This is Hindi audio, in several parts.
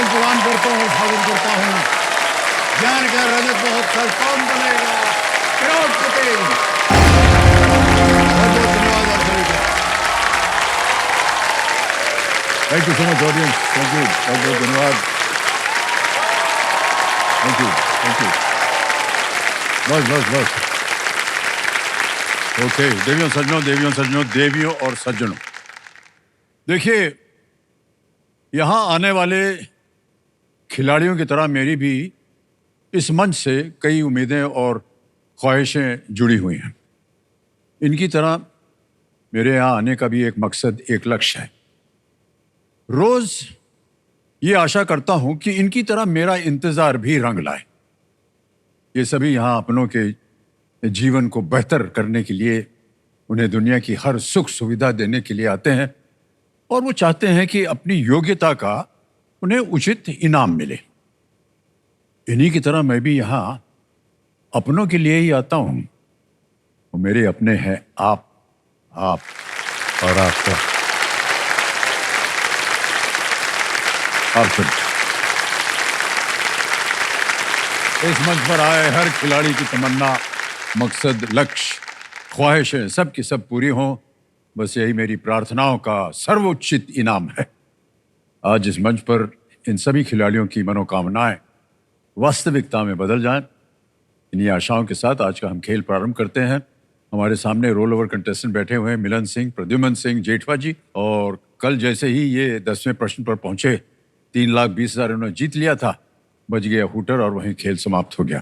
प्रणाम करता हूँ, स्वागत करता हूँ। ज्ञान का रजत महोत्सव कौन बनेगा करोड़पति। बहुत बहुत धन्यवाद आप सभी का। Thank you so much audience, thank you, बहुत बहुत धन्यवाद। Thank you, thank you. बस बस बस। ओके, देवियों सज्जनों, देवियों सज्जनों, देवियों और सज्जनों, देखिए, यहां आने वाले खिलाड़ियों की तरह मेरी भी इस मंच से कई उम्मीदें और ख्वाहिशें जुड़ी हुई हैं। इनकी तरह मेरे यहाँ आने का भी एक मकसद, एक लक्ष्य है। रोज ये आशा करता हूं कि इनकी तरह मेरा इंतजार भी रंग लाए। ये सभी यहाँ अपनों के जीवन को बेहतर करने के लिए, उन्हें दुनिया की हर सुख सुविधा देने के लिए आते हैं और वो चाहते हैं कि अपनी योग्यता का उन्हें उचित इनाम मिले। इन्हीं की तरह मैं भी यहाँ अपनों के लिए ही आता हूं। वो मेरे अपने हैं आप और आपका। आप सुन, इस मंच पर आए हर खिलाड़ी की तमन्ना, मकसद, लक्ष्य, ख्वाहिशें सब की सब पूरी हों, बस यही मेरी प्रार्थनाओं का सर्वोच्च इनाम है। आज इस मंच पर इन सभी खिलाड़ियों की मनोकामनाएं वास्तविकता में बदल जाएं। इन्हीं आशाओं के साथ आज का हम खेल प्रारंभ करते हैं। हमारे सामने रोल ओवर कंटेस्टेंट बैठे हुए हैं मिलन सिंह, प्रद्युमन सिंह, जेठवा जी। और कल जैसे ही ये 10वें प्रश्न पर पहुंचे, 3,20,000 इन्होंने जीत लिया था, बज गया हूटर और वहीं खेल समाप्त हो गया।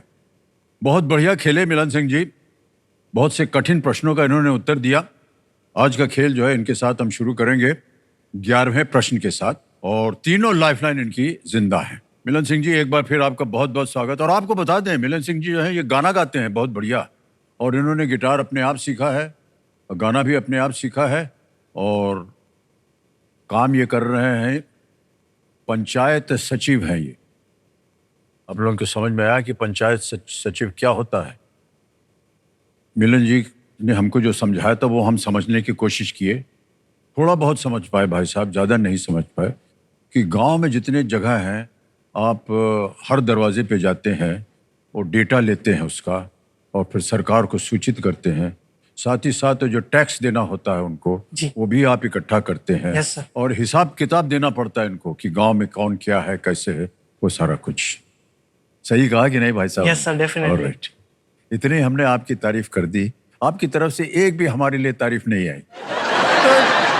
बहुत बढ़िया खेले मिलन सिंह जी, बहुत से कठिन प्रश्नों का इन्होंने उत्तर दिया। आज का खेल जो है इनके साथ हम शुरू करेंगे 11वें प्रश्न के साथ, और तीनों लाइफलाइन इनकी जिंदा है। मिलन सिंह जी, एक बार फिर आपका बहुत बहुत स्वागत। और आपको बता दें, मिलन सिंह जी जो है ये गाना गाते हैं बहुत बढ़िया, और इन्होंने गिटार अपने आप सीखा है और गाना भी अपने आप सीखा है, और काम ये कर रहे हैं, पंचायत सचिव हैं ये। आप लोगों को समझ में आया कि पंचायत सचिव क्या होता है? मिलन जी ने हमको जो समझाया था वो हम समझने की कोशिश किए, थोड़ा बहुत समझ पाए भाई साहब, ज़्यादा नहीं समझ पाए। कि गांव में जितने जगह हैं, आप हर दरवाजे पे जाते हैं और डेटा लेते हैं उसका, और फिर सरकार को सूचित करते हैं। साथ ही साथ जो टैक्स देना होता है उनको, वो भी आप इकट्ठा करते हैं। Yes sir. और हिसाब किताब देना पड़ता है इनको कि गांव में कौन क्या है, कैसे है, वो सारा कुछ। सही कहा कि नहीं भाई साहब? Yes sir, definitely. ऑलराइट, इतनी हमने आपकी तारीफ कर दी, आपकी तरफ से एक भी हमारे लिए तारीफ नहीं आई।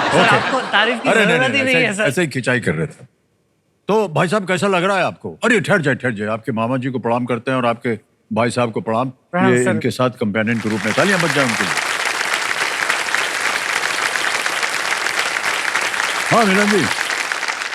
सर, आपको तारीफ की जरूरत ही नहीं है सर। ऐसे ही खिंचाई कर रहे थे। तो भाई साहब कैसा लग रहा है आपको? अरे ठहर जाए, आपके मामा जी को प्रणाम करते हैं और आपके भाई साहब को प्रणाम। ये सर। इनके साथ कंपेनियन के रूप में तालियां बज जाए उनके लिए। हाँ मिलन जी,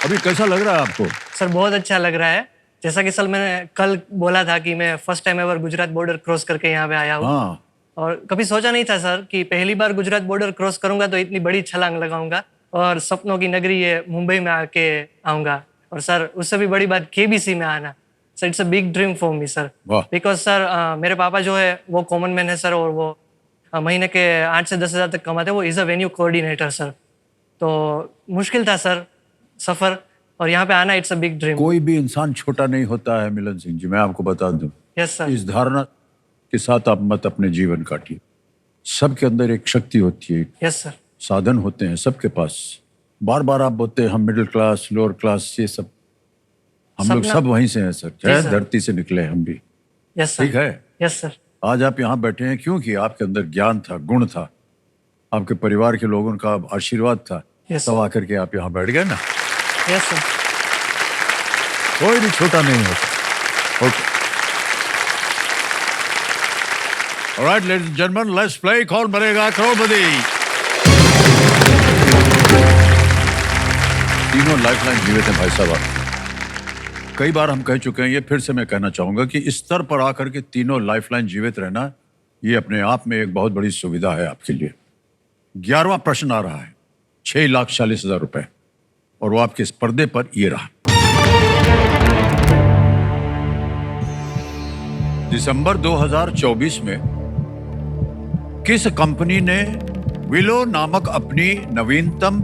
अभी कैसा लग रहा है आपको? सर बहुत अच्छा लग रहा है। जैसा कि सर मैंने कल बोला था कि मैं first time ever Gujarat border cross करके यहाँ पे आया हूँ। हाँ, और कभी सोचा नहीं था सर कि पहली बार गुजरात बॉर्डर क्रॉस करूंगा तो इतनी बड़ी छलांग लगाऊंगा और सपनों की नगरी है मुंबई में आके आऊंगा। और सर उससे भी बड़ी बात केबीसी में आना। Sir it's a big dream for me sir. वाह। बिकॉज सर मेरे पापा जो है वो कॉमन मैन है सर, और वो महीने के 8 से 10 हज़ार तक कमाते हैं। वो is a venue coordinator sir. तो मुश्किल था सर सफ़र, और यहाँ पे आना इट्स अ बिग ड्रीम। कोई भी इंसान छोटा नहीं होता है मिलन सिंह जी, मैं आपको बता दूं। Yes sir. इस धारणा के साथ आप मत अपने जीवन काटिए। सबके अंदर एक शक्ति होती है, यस सर। साधन होते हैं सबके पास। बार बार आप बोलते हैं हम मिडिल क्लास, लोअर क्लास, ये सब हम लोग सब वहीं से हैं सर, चाहे धरती से निकले हम भी। Yes sir. ठीक है। Yes sir. आज आप यहाँ बैठे हैं क्योंकि आपके अंदर ज्ञान था, गुण था, आपके परिवार के लोगों का आशीर्वाद था, तब आकर के आप यहाँ बैठ गए ना। Yes sir. कोई भी छोटा नहीं होता। Okay, alright ladies and gentleman, let's play कौन बनेगा करोड़पति। तीनों लाइफलाइन जीवित हैं भाई साहब। कई बार हम कह चुके हैं, ये फिर से मैं कहना चाहूंगा कि इस स्तर पर आकर के तीनों लाइफलाइन जीवित रहना, ये अपने आप में एक बहुत बड़ी सुविधा है आपके लिए। 11वां प्रश्न आ रहा है, 6,40,000 रुपए, और वो आपके इस पर्दे पर ये रहा। दिसंबर 2024 में किस कंपनी ने विलो नामक अपनी नवीनतम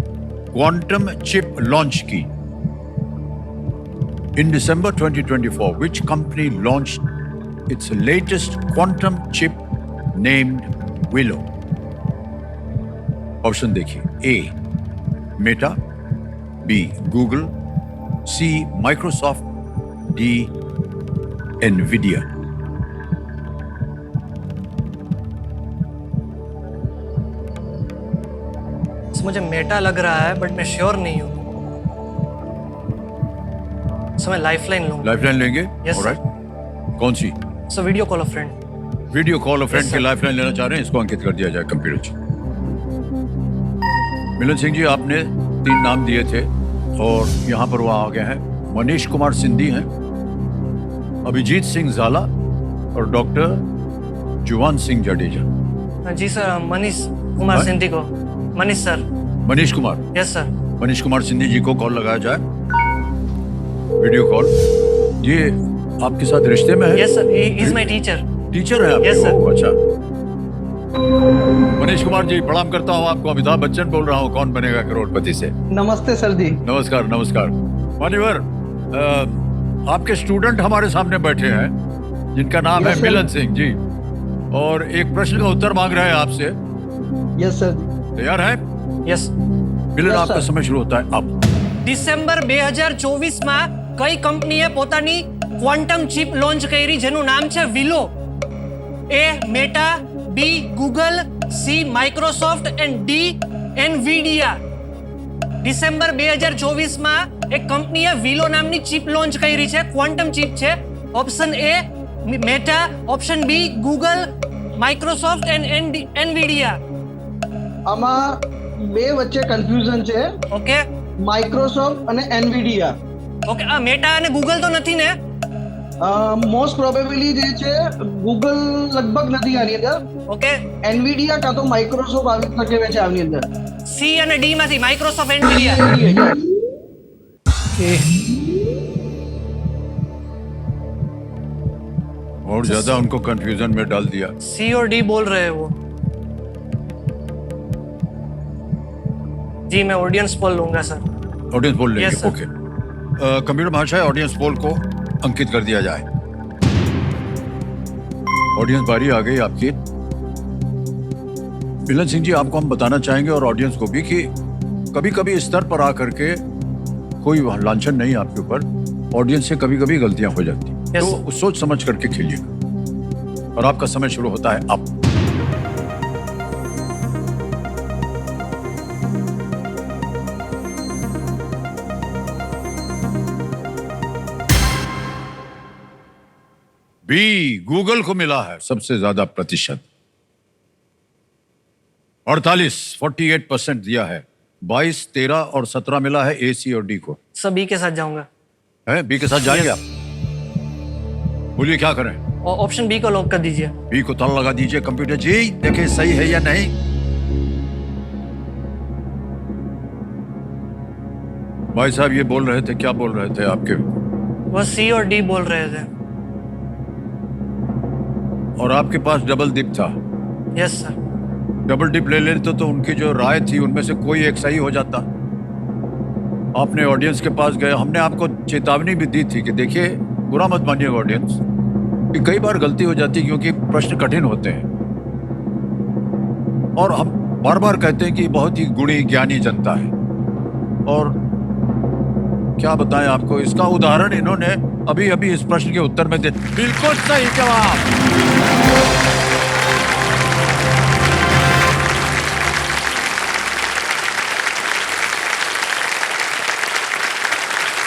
क्वांटम चिप लॉन्च की? In December 2024, which company launched its latest quantum chip named Willow? Option देखिए, A Meta, B Google, C Microsoft, D Nvidia. मुझे मेटा लग रहा है बट मैं श्योर नहीं हूँ, सो मैं लाइफलाइन लूंगा। लाइफलाइन लेंगे? Yes, sir. ऑलराइट, कौन सी? So video call a friend. Video call friend Yes, की sir. लाइफलाइन लेना चाह रहे हैं, इसको अंकित कर दिया जाए कंप्यूटर से। मिलन सिंह जी, आपने 3 नाम दिए थे और यहाँ पर वो आ गए हैं। मनीष कुमार सिंधी हैं, अभिजीत सिंह झाला और डॉक्टर जुवान सिंह जडेजा। जी सर, मनीष कुमार हाँ? सिंधी को। Manish sir. Manish Kumar, yes sir. Manish Kumar Sindhi ji को कॉल लगाया जाए, वीडियो कॉल। ये आपके साथ रिश्ते में है? Yes sir, he is my teacher. Teacher है आपके? Yes, sir. ओह, अच्छा। मनीष कुमार जी, प्रणाम करता हूँ आपको। अमिताभ बच्चन बोल रहा हूँ, कौन बनेगा करोड़पति से। नमस्ते सर जी। नमस्कार नमस्कार। मान्यवर, आपके स्टूडेंट हमारे सामने बैठे हैं जिनका नाम Yes, है sir. मिलन सिंह जी, और एक प्रश्न का उत्तर मांग रहे हैं आपसे। Yes sir. तैयार है? यस। मिलन, Yes, आपका sir. समय शुरू होता है अब। ડિસેમ્બર 2024 માં કઈ કંપનીએ પોતાની ક્વોન્ટમ ચિપ લોન્ચ કરી જેનું નામ છે Willow? A Meta, B Google, C Microsoft and D Nvidia. December 2024 માં એક કંપનીએ વિલો નામની ચિપ લોન્ચ કરી છે, ક્વોન્ટમ ચિપ છે। Option A Meta, option B Google, Microsoft and Nvidia. આમાં બે વચ્ચે કન્ફ્યુઝન છે, ઓકે માઇક્રોસોફ્ટ અને એનવીડિયા। ઓકે, આ મેટા અને ગૂગલ તો નથી ને? મોસ્ટ પ્રોબેબલી જે છે ગૂગલ લગભગ નથી આની અંદર, ઓકે, એનવીડિયા કાં તો માઇક્રોસોફ્ટ આવી શકે છે આની અંદર। સી અને ડી માંથી માઇક્રોસોફ્ટ એનવીડિયા। Yes. और ज्यादा उनको कंफ्यूजन में डाल दिया। सी और डी बोल रहे हैं वो। जी मैं ऑडियंस पोल लूंगा सर। ऑडियंस पोल लेंगे? Yes, sir. ओके। कंप्यूटर महाशय, ऑडियंस पोल को अंकित कर दिया जाए। ऑडियंस बारी आ गई आपकी। मिलन सिंह जी, आपको हम बताना चाहेंगे और ऑडियंस को भी कि कभी कभी इस स्तर पर आकर के कोई लांछन नहीं आपके ऊपर, ऑडियंस से कभी कभी गलतियां हो जाती हैं। Yes, तो सोच समझ करके खेलिएगा। और आपका समय शुरू होता है अब। बी गूगल को मिला है सबसे ज्यादा प्रतिशत, 48% दिया है। 22, 13 और 17 मिला है ए, सी और डी को। सब बी के साथ जाऊंगा। है बी के साथ जाएंगे आप? बोलिए क्या करें? और ऑप्शन बी को लॉक कर दीजिए। बी को ताला लगा दीजिए। कंप्यूटर जी, देखिए सही है या नहीं। भाई साहब ये बोल रहे थे, क्या बोल रहे थे आपके? वो सी और डी बोल रहे थे। और आपके पास डबल डिप था। Yes sir. डबल डिप ले लेते तो उनकी जो राय थी उनमें से कोई एक सही हो जाता। आपने ऑडियंस के पास गए, हमने आपको चेतावनी भी दी थी कि देखिए, बुरा मत मानिएगा ऑडियंस, कि कई बार गलती हो जाती है क्योंकि प्रश्न कठिन होते हैं। और हम बार बार कहते हैं कि बहुत ही गुणी ज्ञानी जनता है। और क्या बताएं आपको, इसका उदाहरण इन्होंने अभी अभी इस प्रश्न के उत्तर में दे। बिल्कुल सही जवाब।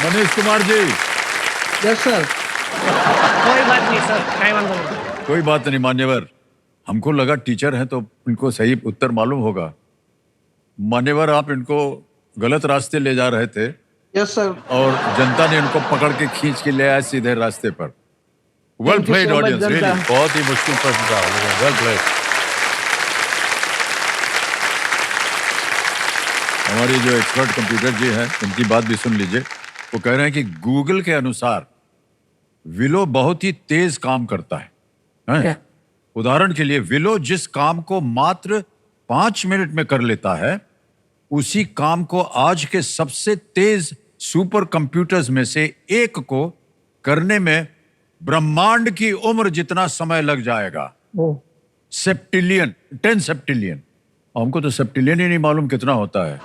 Manish Kumar ji, yes sir. कोई बात नहीं सर, कहीं वांधो नहीं। कोई बात नहीं मान्यवर, हमको लगा टीचर हैं तो इनको सही उत्तर मालूम होगा। मान्यवर, आप इनको गलत रास्ते ले जा रहे थे यस सर। और जनता ने इनको पकड़ के खींच के ले आया सीधे रास्ते पर। Well Thank you played so much, audience, Janata. Really बहुत ही मुश्किल प्रश्न था। Well played. हमारी जो एक्सपर्ट कंप्यूटर जी हैं, उनकी बात भी सुन लीजिए। वो कह रहे हैं कि गूगल के अनुसार विलो बहुत ही तेज काम करता है, हैं? क्या? उदाहरण के लिए, विलो जिस काम को मात्र 5 मिनट में कर लेता है, उसी काम को आज के सबसे तेज सुपर कंप्यूटर्स में से एक को करने में ब्रह्मांड की उम्र जितना समय लग जाएगा। ओ सेप्टिलियन, 10 सेप्टिलियन। हमको तो सेप्टिलियन ही नहीं मालूम कितना होता है।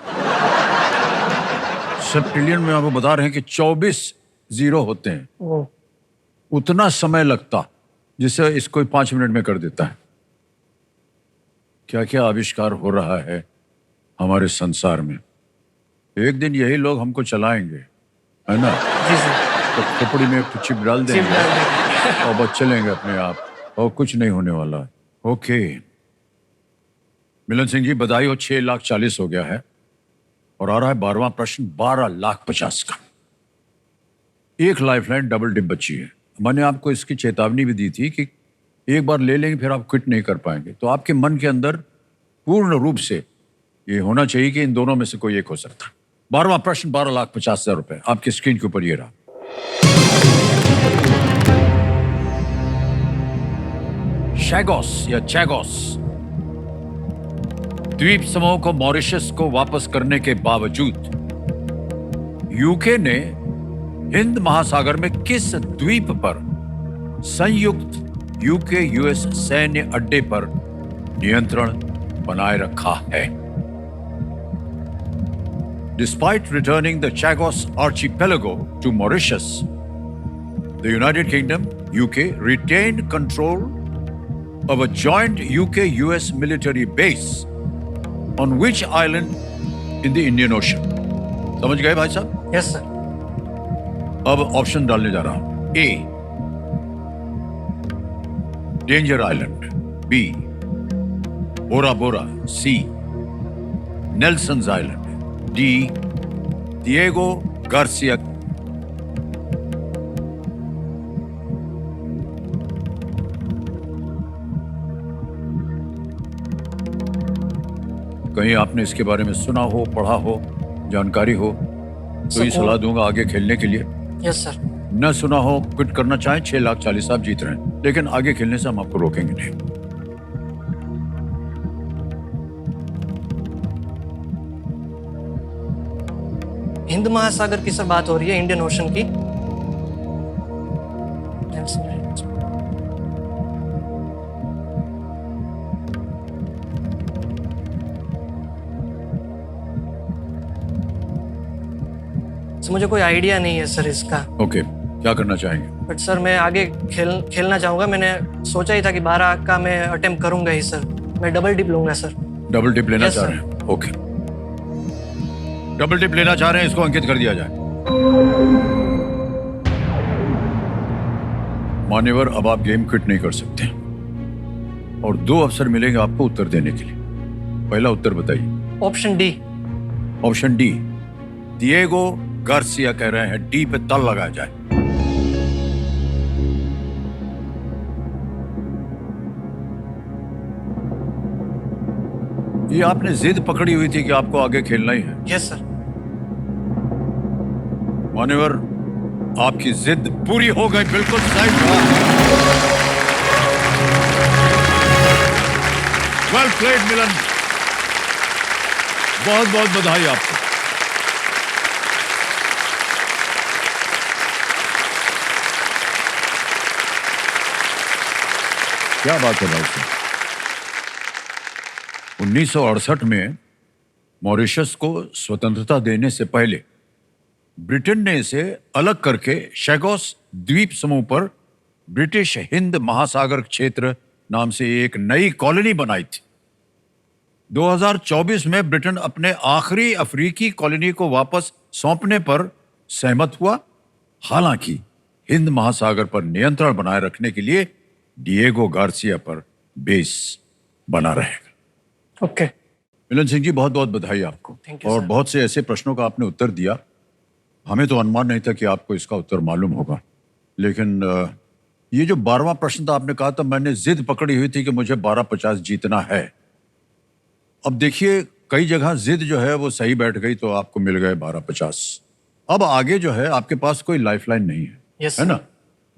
सेप्टिलियन में आपको बता रहे हैं कि 24 जीरो होते हैं। ओ उतना समय लगता जिसे इसको 5 मिनट में कर देता है। क्या क्या आविष्कार हो रहा है हमारे संसार में। एक दिन यही लोग हमको चलाएंगे, है ना? जी सर। तो खोपड़ी में चिप डाल चिप देंगे डाल देंगे। और बस चलेंगे अपने आप, और कुछ नहीं होने वाला है। ओके मिलन सिंह जी, बधाई हो, 6,40,000 हो गया है। और आ रहा है 12वां प्रश्न, 12,50,000 का। एक लाइफलाइन डबल डिप बची है। मैंने आपको इसकी चेतावनी भी दी थी कि एक बार ले लेंगे फिर आप क्विट नहीं कर पाएंगे। तो आपके मन के अंदर पूर्ण रूप से ये होना चाहिए कि इन दोनों में से कोई एक हो सकता है। 12वां प्रश्न, 12,50,000 रुपए आपकी स्क्रीन के ऊपर ये रहा। शैगोस या चैगोस द्वीप समूह को मॉरिशस को वापस करने के बावजूद यूके ने हिंद महासागर में किस द्वीप पर संयुक्त यूके यूएस सैन्य अड्डे पर नियंत्रण बनाए रखा है? Despite returning the Chagos archipelago to Mauritius, the United Kingdom, UK, retained control of a joint UK-US military base on which island in the Indian Ocean? समझ गए भाई साहब? Yes sir. अब ऑप्शन डालने जा रहा हूं। ए, डेंजर आइलैंड। बी, बोरा बोरा। सी, नेल्सन्स आइलैंड। D, Diego Garcia. कहीं आपने इसके बारे में सुना हो, पढ़ा हो, जानकारी हो तो ये सलाह दूंगा आगे खेलने के लिए। Yes sir. न सुना हो, क्विट करना चाहें, 6,40,000 आप जीत रहे हैं, लेकिन आगे खेलने से हम आपको रोकेंगे नहीं। हिंद महासागर की सर बात हो रही है, इंडियन ओशन की। सर मुझे कोई आइडिया नहीं है सर इसका। ओके, क्या करना चाहेंगे? बट सर मैं आगे खेलना चाहूंगा। मैंने सोचा ही था कि 12 का मैं अटेम्प्ट करूंगा ही सर। मैं डबल डिप लूंगा सर। डबल डिप लेना Yes, चाह sir. रहे हैं? ओके, डबल डिप लेना चाह रहे हैं, इसको अंकित कर दिया जाए। मान्यवर, अब आप गेम क्विट नहीं कर सकते और 2 अवसर मिलेंगे आपको उत्तर देने के लिए। पहला उत्तर बताइए। Option D. Option D, Diego Garcia कह रहे हैं। डी पे तल लगाया जाए। ये आपने जिद पकड़ी हुई थी कि आपको आगे खेलना ही है। Yes sir. मान्यवर, आपकी जिद पूरी हो गई, बिल्कुल सही जवाब। वेल प्लेड मिलन, बहुत बहुत बधाई आपको। क्या बात है भाई साहब। 1968 में मॉरिशस को स्वतंत्रता देने से पहले ब्रिटेन ने इसे अलग करके शैगोस द्वीप समूह पर ब्रिटिश हिंद महासागर क्षेत्र नाम से एक नई कॉलोनी बनाई थी। 2024 में ब्रिटेन अपने आखिरी अफ्रीकी कॉलोनी को वापस सौंपने पर सहमत हुआ। हालांकि हिंद महासागर पर नियंत्रण बनाए रखने के लिए डिएगो गार्सिया पर बेस बना रहेगा। ओके। मिलन सिंह जी, बहुत बहुत बधाई आपको। Thank you, और sir. बहुत से ऐसे प्रश्नों का आपने उत्तर दिया, हमें तो अनुमान नहीं था कि आपको इसका उत्तर मालूम होगा। लेकिन ये जो 12वां प्रश्न था, आपने कहा था मैंने जिद पकड़ी हुई थी कि मुझे 12,50 जीतना है। अब देखिए, कई जगह जिद जो है वो सही बैठ गई तो आपको मिल गए 12,50। अब आगे जो है आपके पास कोई लाइफलाइन नहीं है। यस है सर। ना?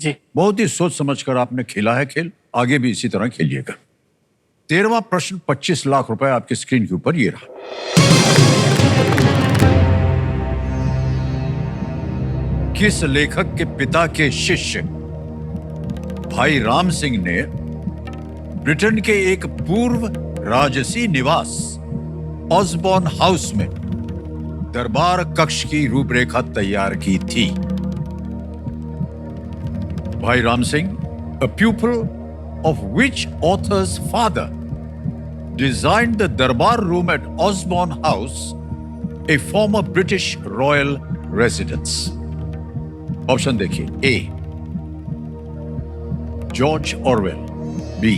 जी। बहुत ही सोच समझकर आपने खेला है खेल, आगे भी इसी तरह खेलिएगा। 13वां प्रश्न, 25 लाख रुपए आपकी स्क्रीन के ऊपर ये रहा। किस लेखक के पिता के शिष्य भाई राम सिंह ने ब्रिटेन के एक पूर्व राजसी निवास ऑसबॉर्न हाउस में दरबार कक्ष की रूपरेखा तैयार की थी? भाई Ram Singh, a pupil of which author's father designed the Darbar room at Osborne House, a former British royal residence? Option देखिए। A. George Orwell. B.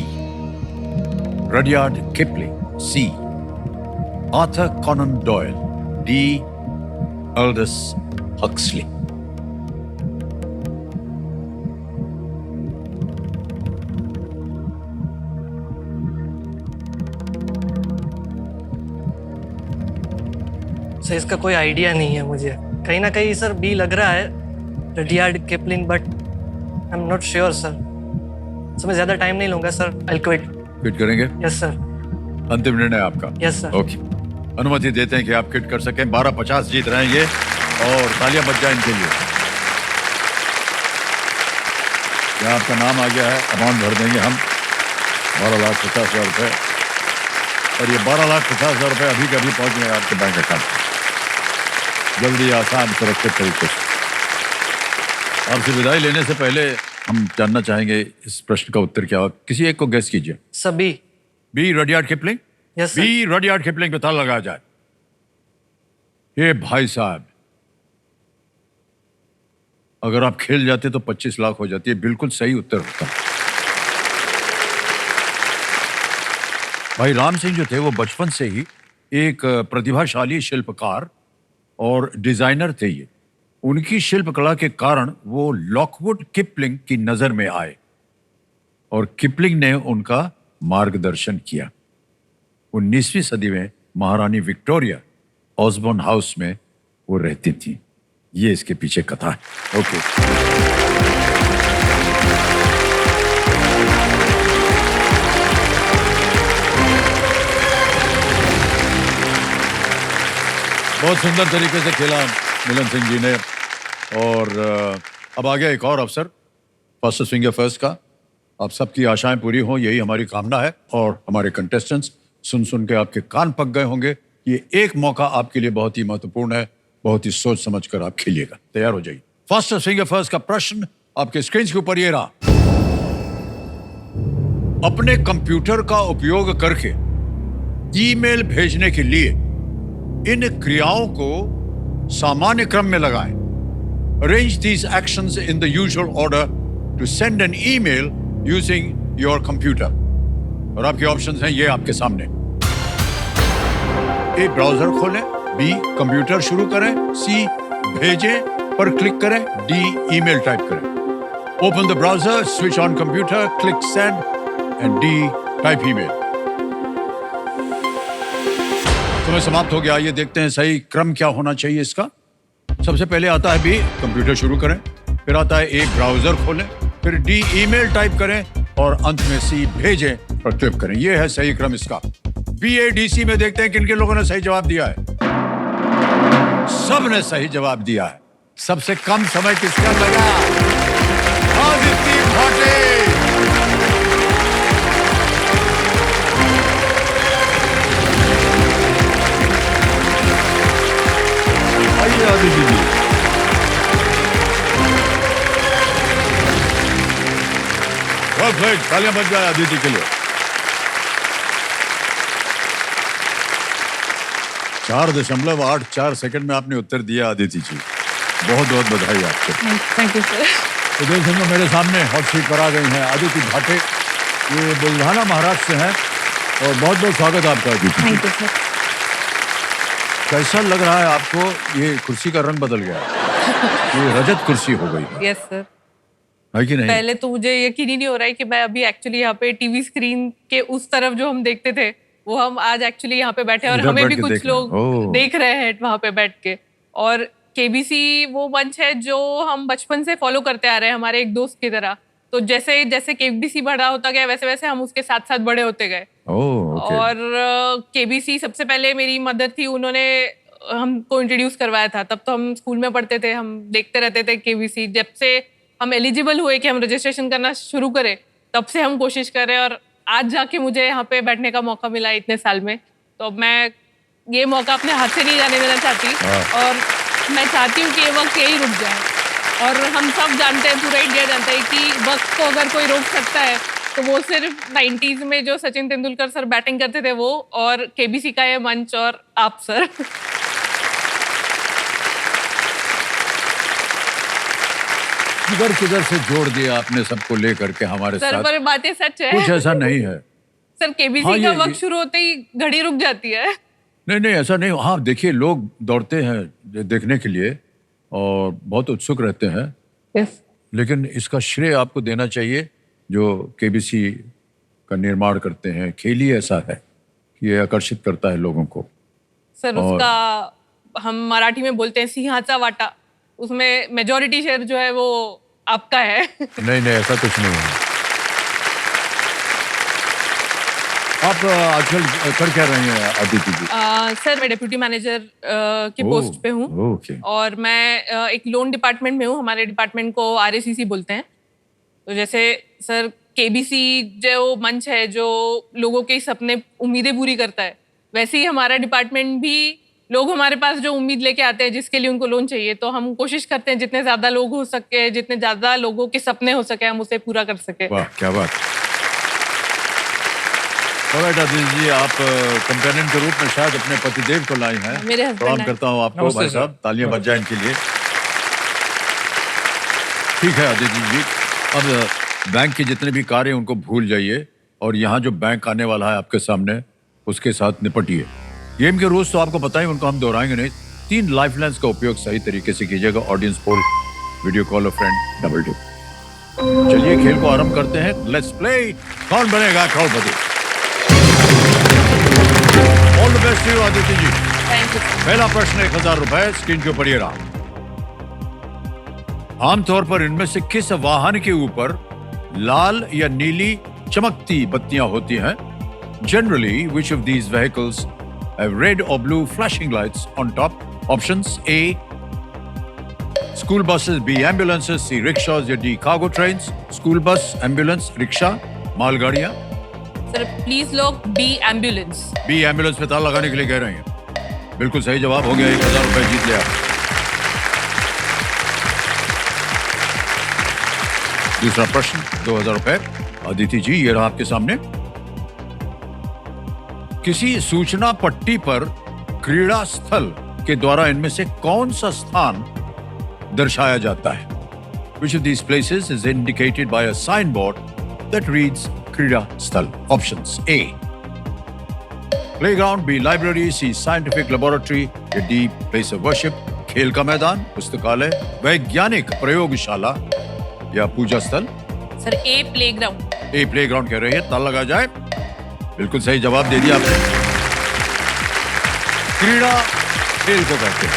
Rudyard Kipling. C. Arthur Conan Doyle. D. Aldous Huxley. Sir इसका कोई आइडिया नहीं है मुझे। कहीं ना कहीं सर बी लग रहा है, Rudyard Kipling, but I am not sure sir. मैं ज्यादा टाइम नहीं लूंगा सर, आई क्विट। क्विट करेंगे? Yes sir. अंतिम निर्णय आपका? Yes sir. ओके, अनुमति देते हैं कि आप क्विट कर सकें। 1250 जीत रहे हैं ये, और तालियां बज जाए इनके लिए। यहाँ आपका नाम आ गया है, अमाउंट भर देंगे हम 12,50,000 रुपए, और ये 12,50,000 रुपए अभी के अभी पहुंच गए आपके बैंक अकाउंट। जल्दी, आसान, सुरक्षित तरीके से। आपसे विदाई लेने से पहले हम जानना चाहेंगे इस प्रश्न का उत्तर क्या होगा। किसी एक को गेस कीजिए। सभी। B, Rudyard Kipling. Yes sir. B, Rudyard Kipling पे ताला लगाया जाए। ये भाई साहब, अगर आप खेल जाते तो 25 लाख हो जाती है। बिल्कुल सही उत्तर होता। भाई राम सिंह जो थे वो बचपन से ही एक प्रतिभाशाली शिल्पकार और डिजाइनर थे। ये उनकी शिल्पकला के कारण वो लॉकवुड किपलिंग की नजर में आए, और किपलिंग ने उनका मार्गदर्शन किया। 19वीं सदी में महारानी विक्टोरिया ऑसबॉर्न हाउस में वो रहती थी। ये इसके पीछे कथा है। ओके, बहुत सुंदर तरीके से खेला मिलन सिंह जी ने। और अब आ गया एक और अवसर, फर्स्ट फिंगर फर्स्ट का। आप सबकी आशाएं पूरी हों, यही हमारी कामना है। और हमारे कंटेस्टेंट्स सुन सुन के आपके कान पक गए होंगे। ये एक मौका आपके लिए बहुत ही महत्वपूर्ण है। बहुत ही सोच समझ कर आप खेलिएगा। तैयार हो जाइए। फर्स्ट फिंगर फर्स्ट का प्रश्न आपके स्क्रीन के ऊपर ये रहा। अपने कंप्यूटर का उपयोग करके ईमेल भेजने के लिए इन क्रियाओं को सामान्य क्रम में लगाएं। Arrange these actions in the usual order to send an email using your computer. और आपके ऑप्शंस हैं ये आपके सामने। ए, ब्राउजर खोलें। बी, कंप्यूटर शुरू करें। सी, भेजें पर क्लिक करें। डी, ईमेल टाइप करें। Open the browser, switch on computer, click send, and D, type email. समय समाप्त हो गया। ये देखते हैं सही क्रम क्या होना चाहिए इसका। सबसे पहले आता है बी, कंप्यूटर शुरू करें। फिर आता है ए, ब्राउजर खोलें। फिर डी, ईमेल टाइप करें, और अंत में सी, भेजें पर क्लिक करें। ये है सही क्रम इसका। BADC में देखते हैं किन किन लोगों ने सही जवाब दिया है। सब ने सही जवाब दिया है। सबसे कम समय किसका लगा? आदित्य भाटे। आइए आदित्य जी। परफेक्ट, तालियां बज जाए आदित्य के लिए। 4.84 सेकंड में आपने उत्तर दिया आदित्य जी। बहुत बहुत बधाई आपको। Thank you sir. तो देख सकते मेरे सामने हॉट सीट पर आ गई हैं आदित्य भाटे। ये बुल्ढाना महाराष्ट्र से हैं, और बहुत बहुत स्वागत है आपका आदित्य। Thank you sir. कैसा लग रहा है आपको? ये कुर्सी का रंग बदल गया है। ये रजत कुर्सी हो गई है। Yes sir. है कि नहीं? पहले तो मुझे यकीन ही नहीं हो रहा है कि मैं अभी एक्चुअली यहाँ पे टीवी स्क्रीन के उस तरफ जो हम देखते थे वो हम आज एक्चुअली यहाँ पे बैठे हैं, और इधर हमें बैठ भी के कुछ देख रहे हैं। लोग ओह। देख रहे हैं वहाँ पे बैठ के। और केबीसी वो मंच है जो हम बचपन से फॉलो करते आ रहे हैं, हमारे एक दोस्त की तरह। तो जैसे जैसे केबीसी बड़ा होता गया वैसे वैसे हम उसके साथ साथ बड़े होते गए। ओह, ओके। और केबीसी सबसे पहले मेरी मदर थी, उन्होंने हमको इंट्रोड्यूस करवाया था। तब तो हम स्कूल में पढ़ते थे, हम देखते रहते थे केबीसी। जब से हम एलिजिबल हुए कि हम रजिस्ट्रेशन करना शुरू करें, तब से हम कोशिश कर रहे हैं, और आज जाके मुझे यहाँ पे बैठने का मौका मिला इतने साल में। तो मैं ये मौका अपने हाथ से नहीं जाने देना चाहती, और मैं चाहती हूँ कि ये वक्त यही रुक जाए। और हम सब जानते हैं, पूरा इंडिया जानता है कि वक्त को अगर कोई रोक सकता है तो वो सिर्फ 90s में जो सचिन तेंदुलकर सर बैटिंग करते थे वो, और केबीसी का ये मंच, और आप सर। किधर किधर से जोड़ दिया आपने सबको लेकर के हमारे सर साथ। पर बातें सच है। कुछ ऐसा नहीं है। सर केबीसी हाँ, का ये- वक्त शुरू होते ही घड़ी रुक जाती है। नहीं नहीं, ऐसा नहीं। हाँ देखिए, लोग दौड़ते हैं देखने के लिए और बहुत उत्सुक रहते हैं, लेकिन इसका श्रेय आपको देना चाहिए जो केबीसी का निर्माण करते हैं। खेल ही ऐसा है कि ये आकर्षित करता है लोगों को। सर और- उसका हम मराठी में बोलते हैं सिंहाचा वाटा, उसमें मेजॉरिटी शेयर जो है वो आपका है। नहीं नहीं, ऐसा कुछ नहीं है। आप आजकल कर क्या रही हैं अदिति जी? सर मैं डिप्यूटी मैनेजर की ओह, पोस्ट पे हूँ, ओके। और मैं एक लोन डिपार्टमेंट में हूँ। हमारे डिपार्टमेंट को RACC बोलते हैं। तो जैसे सर केबीसी जो मंच है जो लोगों के सपने उम्मीदें पूरी करता है, वैसे ही हमारा डिपार्टमेंट भी लोग हमारे पास जो उम्मीद लेके आते हैं जिसके लिए उनको लोन चाहिए, तो हम कोशिश करते हैं जितने ज्यादा लोग हो सके, जितने ज्यादा लोगों के सपने हो सके, हम उसे पूरा कर सके। वाह क्या बात। ऑलराइट अदिति जी, आप कंपेनियन के रूप में शायद अपने पतिदेव को लाई हैं। मेरे husband प्रणाम हैं। करता हूँ आपको नमस्ते भाई सर। साहब, तालियां बज जाए इनके लिए। ठीक है अदिति जी, अब बैंक के जितने भी कार्य हैं उनको भूल जाइए और यहाँ जो बैंक आने वाला है आपके सामने उसके साथ निपटिए। गेम के रूल्स तो आपको पता ही, उनको हम दोहराएंगे नहीं। 3 लाइफलाइंस का उपयोग सही तरीके से कीजिएगा। Audience poll, video call a friend, double tip. चलिए खेल को आरंभ करते हैं। Let's play. कौन बनेगा करोड़पति? All the best to Aditya ji. Thank you. पहला प्रश्न 1000 रुपए, स्क्रीन के ऊपर ये रहा। आमतौर पर इनमें से किस वाहन के ऊपर लाल या नीली चमकती बत्तियां होती हैं? Generally which of these vehicles have red और blue flashing lights on top? Options: A school buses, B ambulances, C rickshaws या D cargo trains. School bus, ambulance, rickshaw, मालगाड़ियां। Sir please lock B ambulance. B ambulance पे ताला लगाने के लिए कह रहे हैं। बिल्कुल सही जवाब हो गया। 1000 रुपए जीत लिया। दूसरा प्रश्न 2000 रुपए। अदिति जी ये रहा आपके सामने। किसी सूचना पट्टी पर क्रीड़ा स्थल के द्वारा इनमें से कौन सा स्थान दर्शाया जाता है? Which of these places is indicated by a signboard that reads क्रीड़ा स्थल? Options: A playground, B library, C scientific laboratory या डी प्लेस ऑफ वर्शिप। खेल का मैदान, पुस्तकालय, वैज्ञानिक प्रयोगशाला या पूजा स्थल। Sir A playground. A playground कह रहे हैं, ताला लगा जाए। बिल्कुल सही जवाब दे दिया आपने। क्रीड़ा खेल को कहते हैं,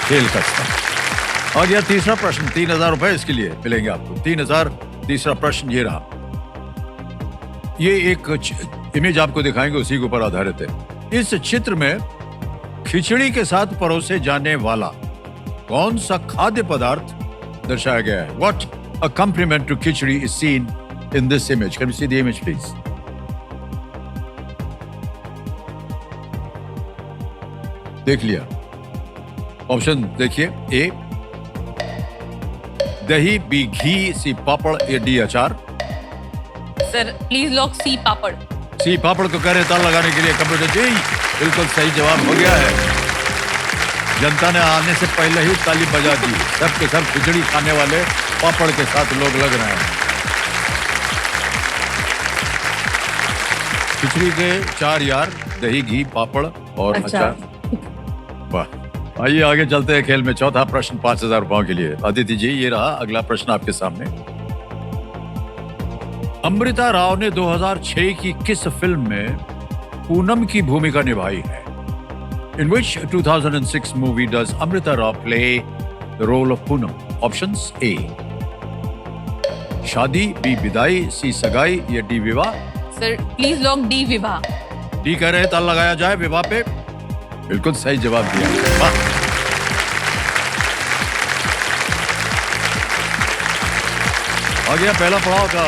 खेल का स्थल। और यह तीसरा प्रश्न 3000 रुपए इसके लिए मिलेंगे आपको। 3000। तीसरा प्रश्न ये रहा। ये एक इमेज आपको दिखाएंगे, उसी के ऊपर आधारित है। इस चित्र में खिचड़ी के साथ परोसे जाने वाला कौन सा खाद्य पदार्थ दर्शाया गया है? What accompaniment to khichdi is seen in this image? Can we see the image, please? देख लिया। ऑप्शन देखिए। ए दही, बी घी, सी पापड़ या डी अचार। सर प्लीज लॉक सी पापड़। सी पापड़ को कह रहे ताला लगाने के लिए कंप्यूटर जी। बिल्कुल सही जवाब हो गया है। जनता ने आने से पहले ही ताली बजा दी। सब के सब खिचड़ी खाने वाले पापड़ के साथ लोग लग रहे हैं। खिचड़ी के 4 यार, दही, घी, पापड़ और अचार। वाह। आइए आगे चलते हैं खेल में। चौथा प्रश्न 5000 रुपयों के लिए। अदिति जी ये रहा अगला प्रश्न आपके सामने। अमृता राव ने 2006 की किस फिल्म में पूनम की भूमिका निभाई है? In which 2006 movie does Amrita Rao play the role of Poonam? Options: A शादी, B विदाई, C सगाई या D विवाह। सर प्लीज लॉक डी विवाह। डी कह रहे हैं, ताला लगाया जाए विवाह पे। बिल्कुल सही जवाब दिया। वाह। आ गया पहला पड़ाव का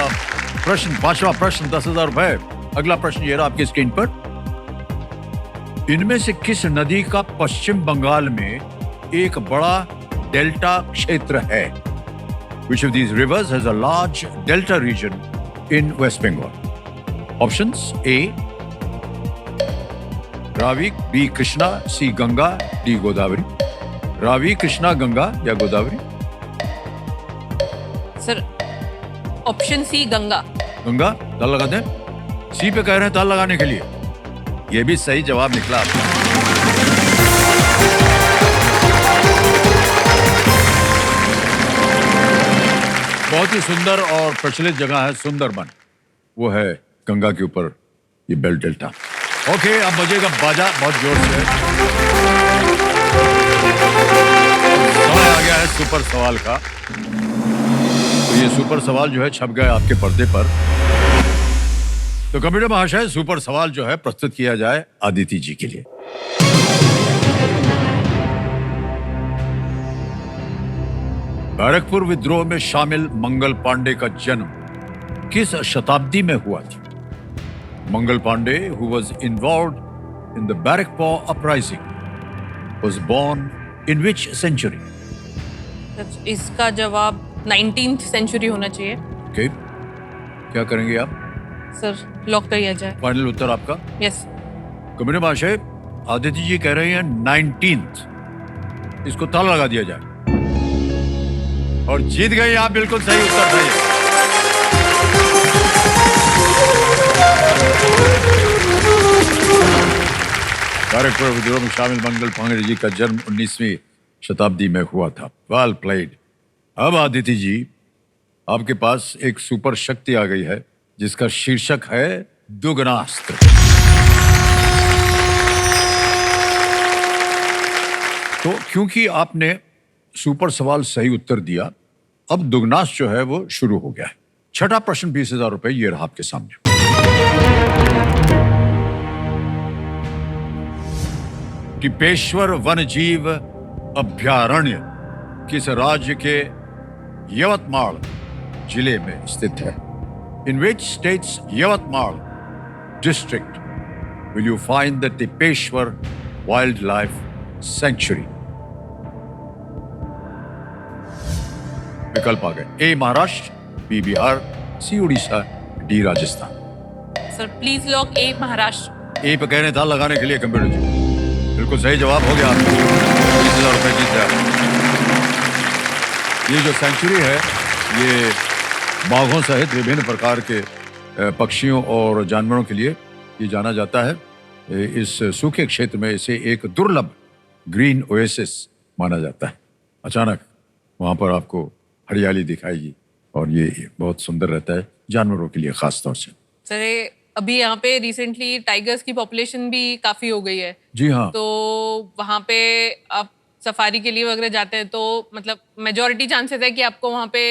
प्रश्न, 5वां प्रश्न, 10,000 रुपए। अगला प्रश्न ये रहा आपकी स्क्रीन पर। इनमें से किस नदी का पश्चिम बंगाल में एक बड़ा डेल्टा क्षेत्र है? Which of these rivers has a large delta region in West Bengal? Options: A. Ravi, B. Krishna, C. Ganga, D. Godavari. Ravi, Krishna, Ganga या Godavari? Sir option C Ganga. Ganga, ताल लगा दें। सी पे कह रहे हैं ताल लगाने के लिए। यह भी सही जवाब निकला आपका। बहुत ही सुंदर और प्रचलित जगह है सुंदरबन, वो है गंगा के ऊपर ये बेल्ट डेल्टा। ओके, अब बजेगा बाजा बहुत जोर से। समय आ गया है सुपर सवाल का। तो ये सुपर सवाल जो है छप गए आपके पर्दे पर। तो कंप्यूटर महाशय, सुपर सवाल जो है प्रस्तुत किया जाए आदिति जी के लिए। बैरकपुर विद्रोह में शामिल मंगल पांडे का जन्म किस शताब्दी में हुआ था? Mangal Pandey, who was involved in the Barakpur uprising, was born in which century? इसका जवाब 19th सेंचुरी होना चाहिए। Okay. क्या करेंगे आप? सर लॉक किया जाए। फाइनल उत्तर आपका? यस। कंप्यूटर महाशय, आदिति जी कह रही हैं 19th। इसको ताला लगा दिया जाए और जीत गई आप। बिल्कुल सही उत्तर था। बैरकपुर विद्रोह में शामिल मंगल पांडे जी का जन्म 19वीं शताब्दी में हुआ था। Well played. अब आदिति जी, आपके पास एक सुपर शक्ति आ गई है जिसका शीर्षक है दुगनास्त्र। तो क्योंकि आपने सुपर सवाल सही उत्तर दिया, अब दुगनास्त्र जो है वो शुरू हो गया है। छठा प्रश्न, 20,000 रुपए, ये रहा आपके सामने। टिपेश्वर वन्यजीव अभयारण्य किस राज्य के यवतमाल जिले में स्थित है? In which states Yavatmal district will you find the Tipeshwar wildlife sanctuary? विकल्प आ गए। A Maharashtra, B Bihar, C Orissa, D Rajasthan. Sir please lock A Maharashtra. A पे कहने था लगाने के लिए कंप्यूटर जी। बिल्कुल सही जवाब हो गया आपका। 20,000 रुपए जीत गया। ये जो सेंचुरी है ये बाघों सहित विभिन्न प्रकार के पक्षियों और जानवरों के लिए ये जाना जाता है। इस सूखे क्षेत्र में इसे एक दुर्लभ ग्रीन ओएसिस माना जाता है। अचानक वहां पर आपको हरियाली दिखाएगी और ये बहुत सुंदर रहता है जानवरों के लिए खास तौर से। सर अभी यहाँ पे रिसेंटली टाइगर्स की पॉपुलेशन भी काफी हो गई है। जी हाँ। तो वहाँ पे आप सफारी के लिए वगैरह जाते हैं तो मतलब मेजोरिटी चांसेस है कि आपको वहाँ पे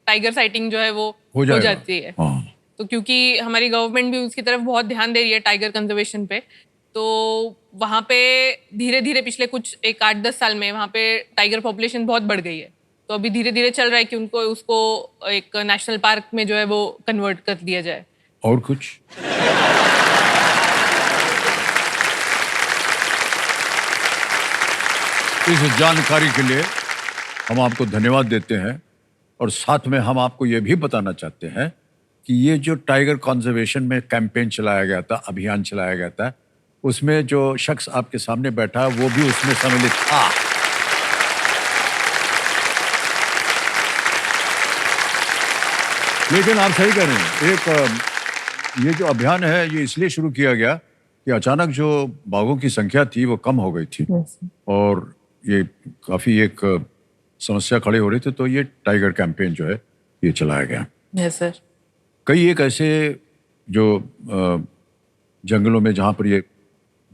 टाइगर साइटिंग जो है वो हो जाती है। हाँ। तो क्योंकि हमारी गवर्नमेंट भी उसकी तरफ बहुत ध्यान दे रही है टाइगर कंजर्वेशन पे, तो वहाँ पे धीरे धीरे पिछले कुछ 8-10 साल में वहाँ पे टाइगर पॉपुलेशन बहुत बढ़ गई है। तो अभी धीरे धीरे चल रहा है कि उनको उसको एक नेशनल पार्क में जो है वो कन्वर्ट कर दिया जाए। और कुछ? इस जानकारी के लिए हम आपको धन्यवाद देते हैं और साथ में हम आपको ये भी बताना चाहते हैं कि ये जो टाइगर कंजर्वेशन में कैंपेन चलाया गया था, अभियान चलाया गया था, उसमें जो शख्स आपके सामने बैठा है वो भी उसमें सम्मिलित था। लेकिन आप सही कह रहे हैं। एक ये जो अभियान है ये इसलिए शुरू किया गया कि अचानक जो बाघों की संख्या थी वो कम हो गई थी और ये काफी एक समस्या खड़ी हो रही थी। तो ये टाइगर कैंपेन जो है ये चलाया गया। Yes sir. कई एक ऐसे जो जंगलों में जहाँ पर ये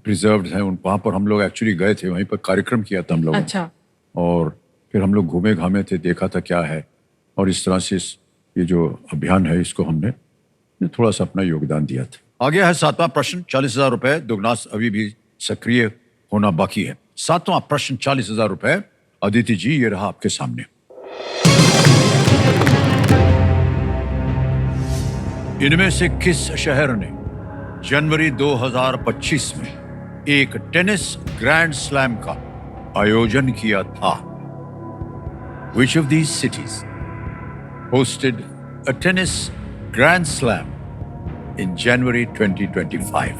प्रिजर्व्ड हैं वहाँ पर हम लोग एक्चुअली गए थे, वहीं पर कार्यक्रम किया था हम लोगों ने। अच्छा। और फिर हम लोग घूमे घामे थे, देखा था क्या है, और इस तरह से ये जो अभियान है इसको हमने थोड़ा सा अपना योगदान दिया था। आ गया है 7वां प्रश्न, 40,000 रुपए। दुगनास अभी भी सक्रिय होना बाकी है। 7वां प्रश्न 40,000 रुपए। अदिति जी, ये रहा आपके सामने। इनमें से किस शहर ने जनवरी 2025 में एक टेनिस ग्रैंड स्लैम का आयोजन किया था? Which of these cities hosted a tennis grand slam in January 2025?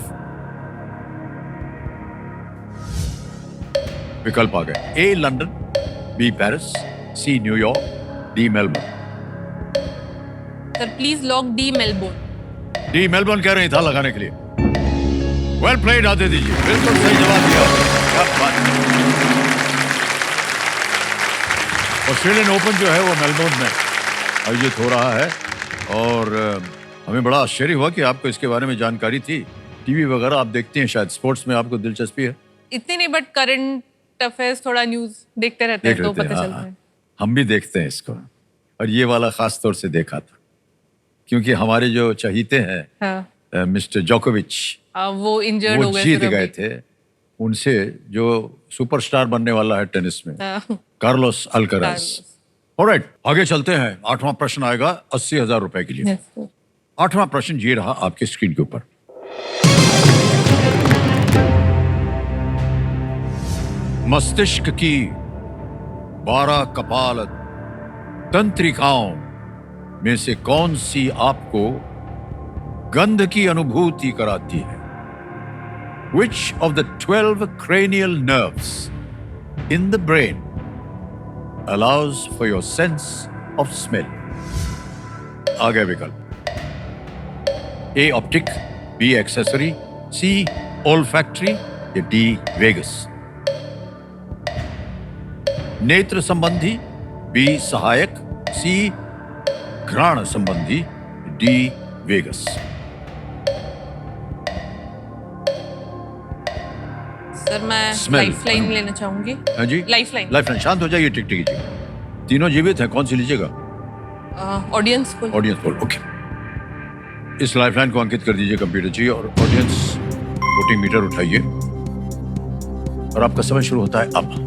विकल्प आ गए। A London, B Paris, C New York, D Melbourne. Sir please lock D Melbourne. D Melbourne कह रही था लगाने के लिए। वेल प्लेड आदिति जी, बिल्कुल सही जवाब दिया। क्या बात है। ऑस्ट्रेलियन ओपन जो है वो मेलबोर्न में आयोजित हो रहा है और हमें बड़ा आश्चर्य हुआ कि आपको इसके बारे में जानकारी थी। टीवी वगैरह आप देखते हैं, शायद स्पोर्ट्स में आपको दिलचस्पी है? इतनी नहीं, बट करंट अफेयर्स थोड़ा न्यूज देखते रहते हैं तो पता चलता है। हम भी देखते हैं इसको, और ये वाला खास तौर से देखा था क्योंकि हमारे जो चहीते हैं मिस्टर जोकोविच, वो इंजर्ड हो गए, जीत गए थे। उनसे जो सुपरस्टार बनने वाला है टेनिस में, कार्लोस अल्काराज। ऑलराइट, आगे चलते हैं। 8वां प्रश्न आएगा 80,000 रुपए के लिए। 8वां प्रश्न ये रहा आपके स्क्रीन के ऊपर। मस्तिष्क की 12 कपाल तंत्रिकाओं में से कौन सी आपको गंध की अनुभूति कराती है? Which of the 12 cranial nerves in the brain allows for your sense of smell? आगे विकल्प। A optic, B accessory, C olfactory या D vagus। नेत्र संबंधी, B सहायक, C घ्राण संबंधी, D वेगस। सर मैं लाइफलाइन लेना चाहूंगी। हाँ जी, लाइफलाइन। शांत हो जाइए, टिक जी। तीनों जीवित हैं, कौन सी लीजिएगा? Audience poll. ओके, इस लाइफलाइन को अंकित कर दीजिए कंप्यूटर जी, और ऑडियंस वोटिंग मीटर उठाइए और आपका समय शुरू होता है अब।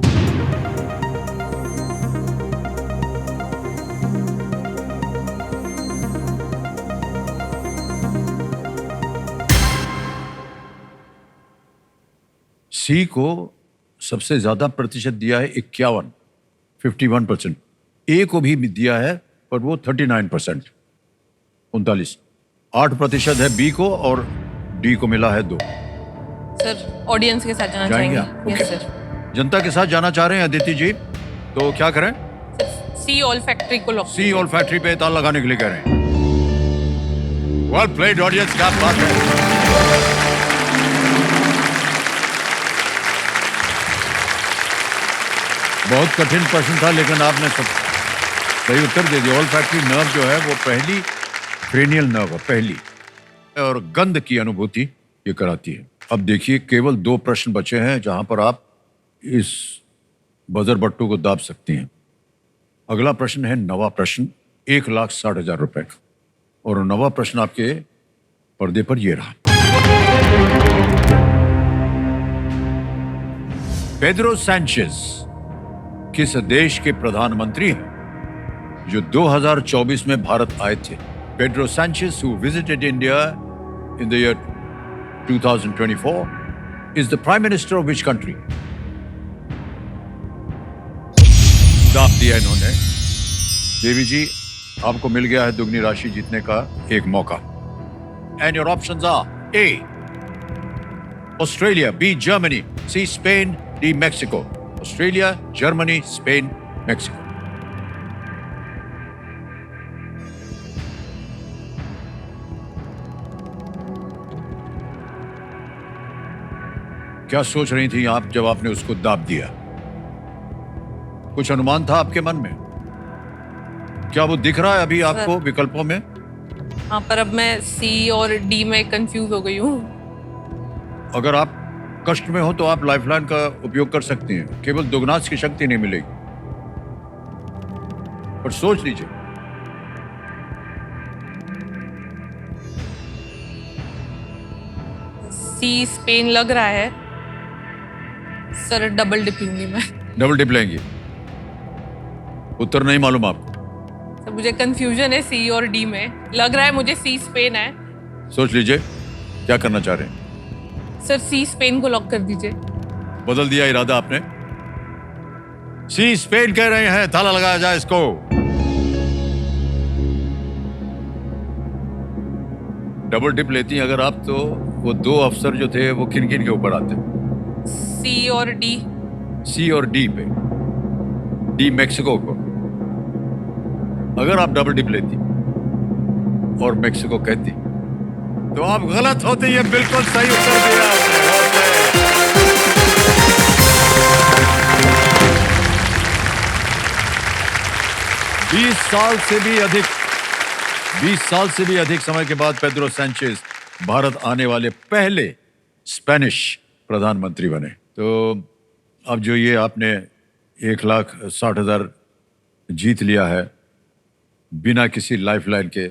सी को सबसे ज्यादा प्रतिशत दिया है 51%। ए को भी दिया है पर वो 39%, 39। 8% है बी को और डी को मिला है 2। सर ऑडियंस के साथ जाना चाहेंगे? Yes sir. जनता के साथ जाना चाह रहे हैं अदिति जी, तो क्या करें? सी ऑल्फैक्टरी को लॉक। सी ऑल्फैक्टरी पे ताला लगाने के लिए कह रहे हैं। वेल प्लेड ऑडियंस, क्या बात है। बहुत कठिन प्रश्न था लेकिन आपने सब सही उत्तर दे दिया। ऑल्फैक्टरी नर्व जो है वो पहली क्रेनियल नर्व है, पहली, और गंध की अनुभूति ये कराती है। अब देखिए, केवल 2 प्रश्न बचे हैं जहां पर आप इस बजर बट्टू को दाब सकती हैं। अगला प्रश्न है 9वां प्रश्न, 1,60,000 रुपए का, और 9वां प्रश्न आपके पर्दे पर ये रहा। पेड्रो सैंचेज किस देश के प्रधानमंत्री हैं जो 2024 में भारत आए थे? Pedro Sanchez, who visited India in the year 2024, is the Prime Minister of which country? दाब दिया इन्होंने। देवी जी, आपको मिल गया है दुगनी राशि जीतने का एक मौका। And your options are A, Australia, B, Germany, C, Spain, D, Mexico. Australia, Germany, Spain, Mexico. क्या सोच रही थी आप जब आपने उसको दाब दिया? कुछ अनुमान था आपके मन में? क्या वो दिख रहा है अभी आपको विकल्पों में? हाँ, पर अब मैं सी और डी में कंफ्यूज हो गई हूँ। अगर आप कष्ट में हो तो आप लाइफलाइन का उपयोग कर सकती हैं, केवल दुगनास की शक्ति नहीं मिलेगी, पर सोच लीजिए। सी स्पेन लग रहा है, सर डबल डिप लूंगी मैं। डबल टिप लेंगे? उत्तर नहीं मालूम आपको? सर मुझे कंफ्यूजन है सी और डी में, लग रहा है मुझे सी स्पेन है। सोच लीजिए क्या करना चाह रहे हैं। सर सी स्पेन को लॉक कर दीजिए। बदल दिया इरादा आपने? सी स्पेन कह रहे हैं, ताला लगाया जाए इसको। डबल टिप लेती अगर आप तो वो दो अफसर जो थे वो किन किन के ऊपर आते? सी और डी। सी और डी पे। डी मैक्सिको को। अगर आप डबल टिप लेती और मैक्सिको कहती तो आप गलत होते। ये बिल्कुल सही उत्तर दिया आपने। 20 साल से भी अधिक समय के बाद पेड्रो सैंचेज भारत आने वाले पहले स्पेनिश प्रधानमंत्री बने। तो अब जो ये आपने 1,60,000 जीत लिया है बिना किसी लाइफलाइन के,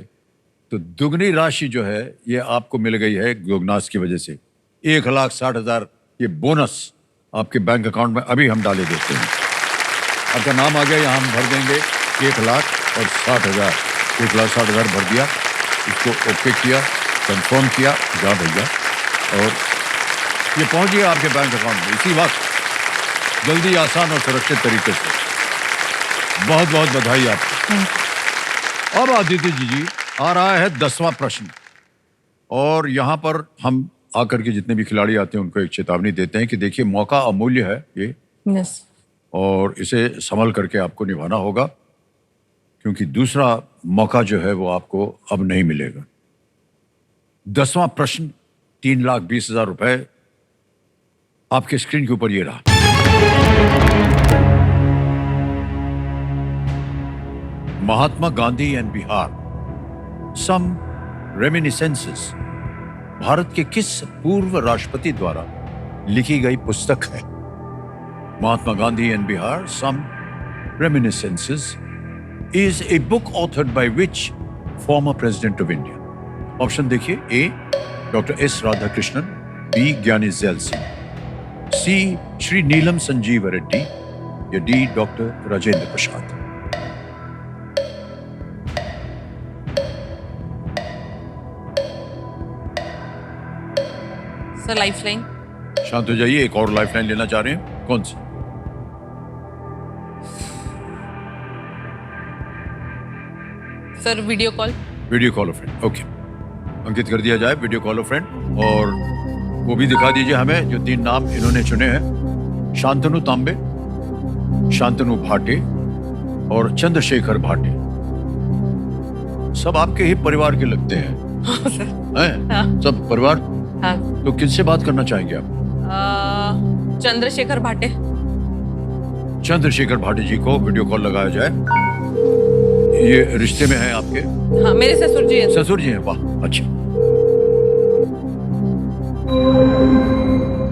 तो दुगनी राशि जो है ये आपको मिल गई है गोगनास की वजह से। 1,60,000 ये बोनस आपके बैंक अकाउंट में अभी हम डाले देते हैं। आपका नाम आ गया, यहाँ हम भर देंगे 1,60,000। 1,60,000 भर दिया, इसको ओके किया, कंफर्म किया, जा भैया, और ये पहुंच गया आपके बैंक अकाउंट में इसी वक्त, जल्दी, आसान और सुरक्षित तरीके से। बहुत बहुत बधाई आपको। अब आदित्य जी आ रहा है 10वां प्रश्न, और यहाँ पर हम आकर के जितने भी खिलाड़ी आते हैं उनको एक चेतावनी देते हैं कि देखिए मौका अमूल्य है ये, यस, और इसे संभल करके आपको निभाना होगा, क्योंकि दूसरा मौका जो है वो आपको अब नहीं मिलेगा। 10वां प्रश्न, 3,20,000 रुपए आपके स्क्रीन के ऊपर ये रहा। Mahatma Gandhi and Bihar, some reminiscences Bharat के किस पूर्व राष्ट्रपति द्वारा लिखी गई पुस्तक है? Mahatma Gandhi and Bihar, some reminiscences is a book authored by which former president of India? Option देखिए, A doctor S Radhakrishnan, B Giani Zail Singh, C Shri Neelam Sanjeeva Reddy, या D doctor Rajendra Prasad. Sir lifeline. शांत हो जाइए, एक और लाइफलाइन लेना चाह रहे हैं, कौन सी? Sir video call. Video call friend, okay, अंकित कर दिया जाए वीडियो कॉल फ्रेंड। और वो भी दिखा दीजिए हमें जो 3 नाम इन्होंने चुने हैं, शांतनु तांबे, शांतनु भाटे और चंद्रशेखर भाटे। सब आपके ही परिवार के लगते हैं। हैं? हाँ। सब परिवार। हाँ। तो किससे बात करना चाहेंगे आप? चंद्रशेखर भाटे। चंद्रशेखर भाटे जी को वीडियो कॉल लगाया जाए। ये रिश्ते में हैं आपके? हाँ, मेरे ससुर जी हैं। ससुर जी हैं, वाह, अच्छा।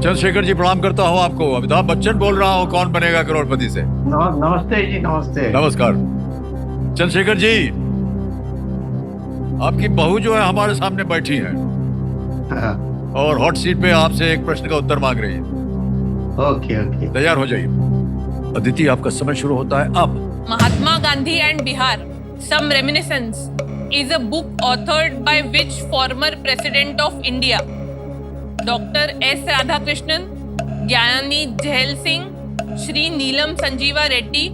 चंद्रशेखर जी प्रणाम करता हूँ आपको। अमिताभ बच्चन बोल रहा हूँ, कौन बनेगा करोड़पति से। नमस्ते जी, नमस्ते। नमस्कार चंद्रशेखर जी, आपकी बहू जो है हमारे सामने बैठी है हाँ, और हॉट सीट पे आपसे एक प्रश्न का उत्तर मांग रही है। Okay okay. तैयार हो जाइए। अदिति, आपका समय शुरू होता है अब। Mahatma Gandhi and Bihar, some reminiscence is a book authored by which former president of India? Doctor S Radhakrishnan, Giani Zail Singh, Shri Neelam Sanjeeva Reddy,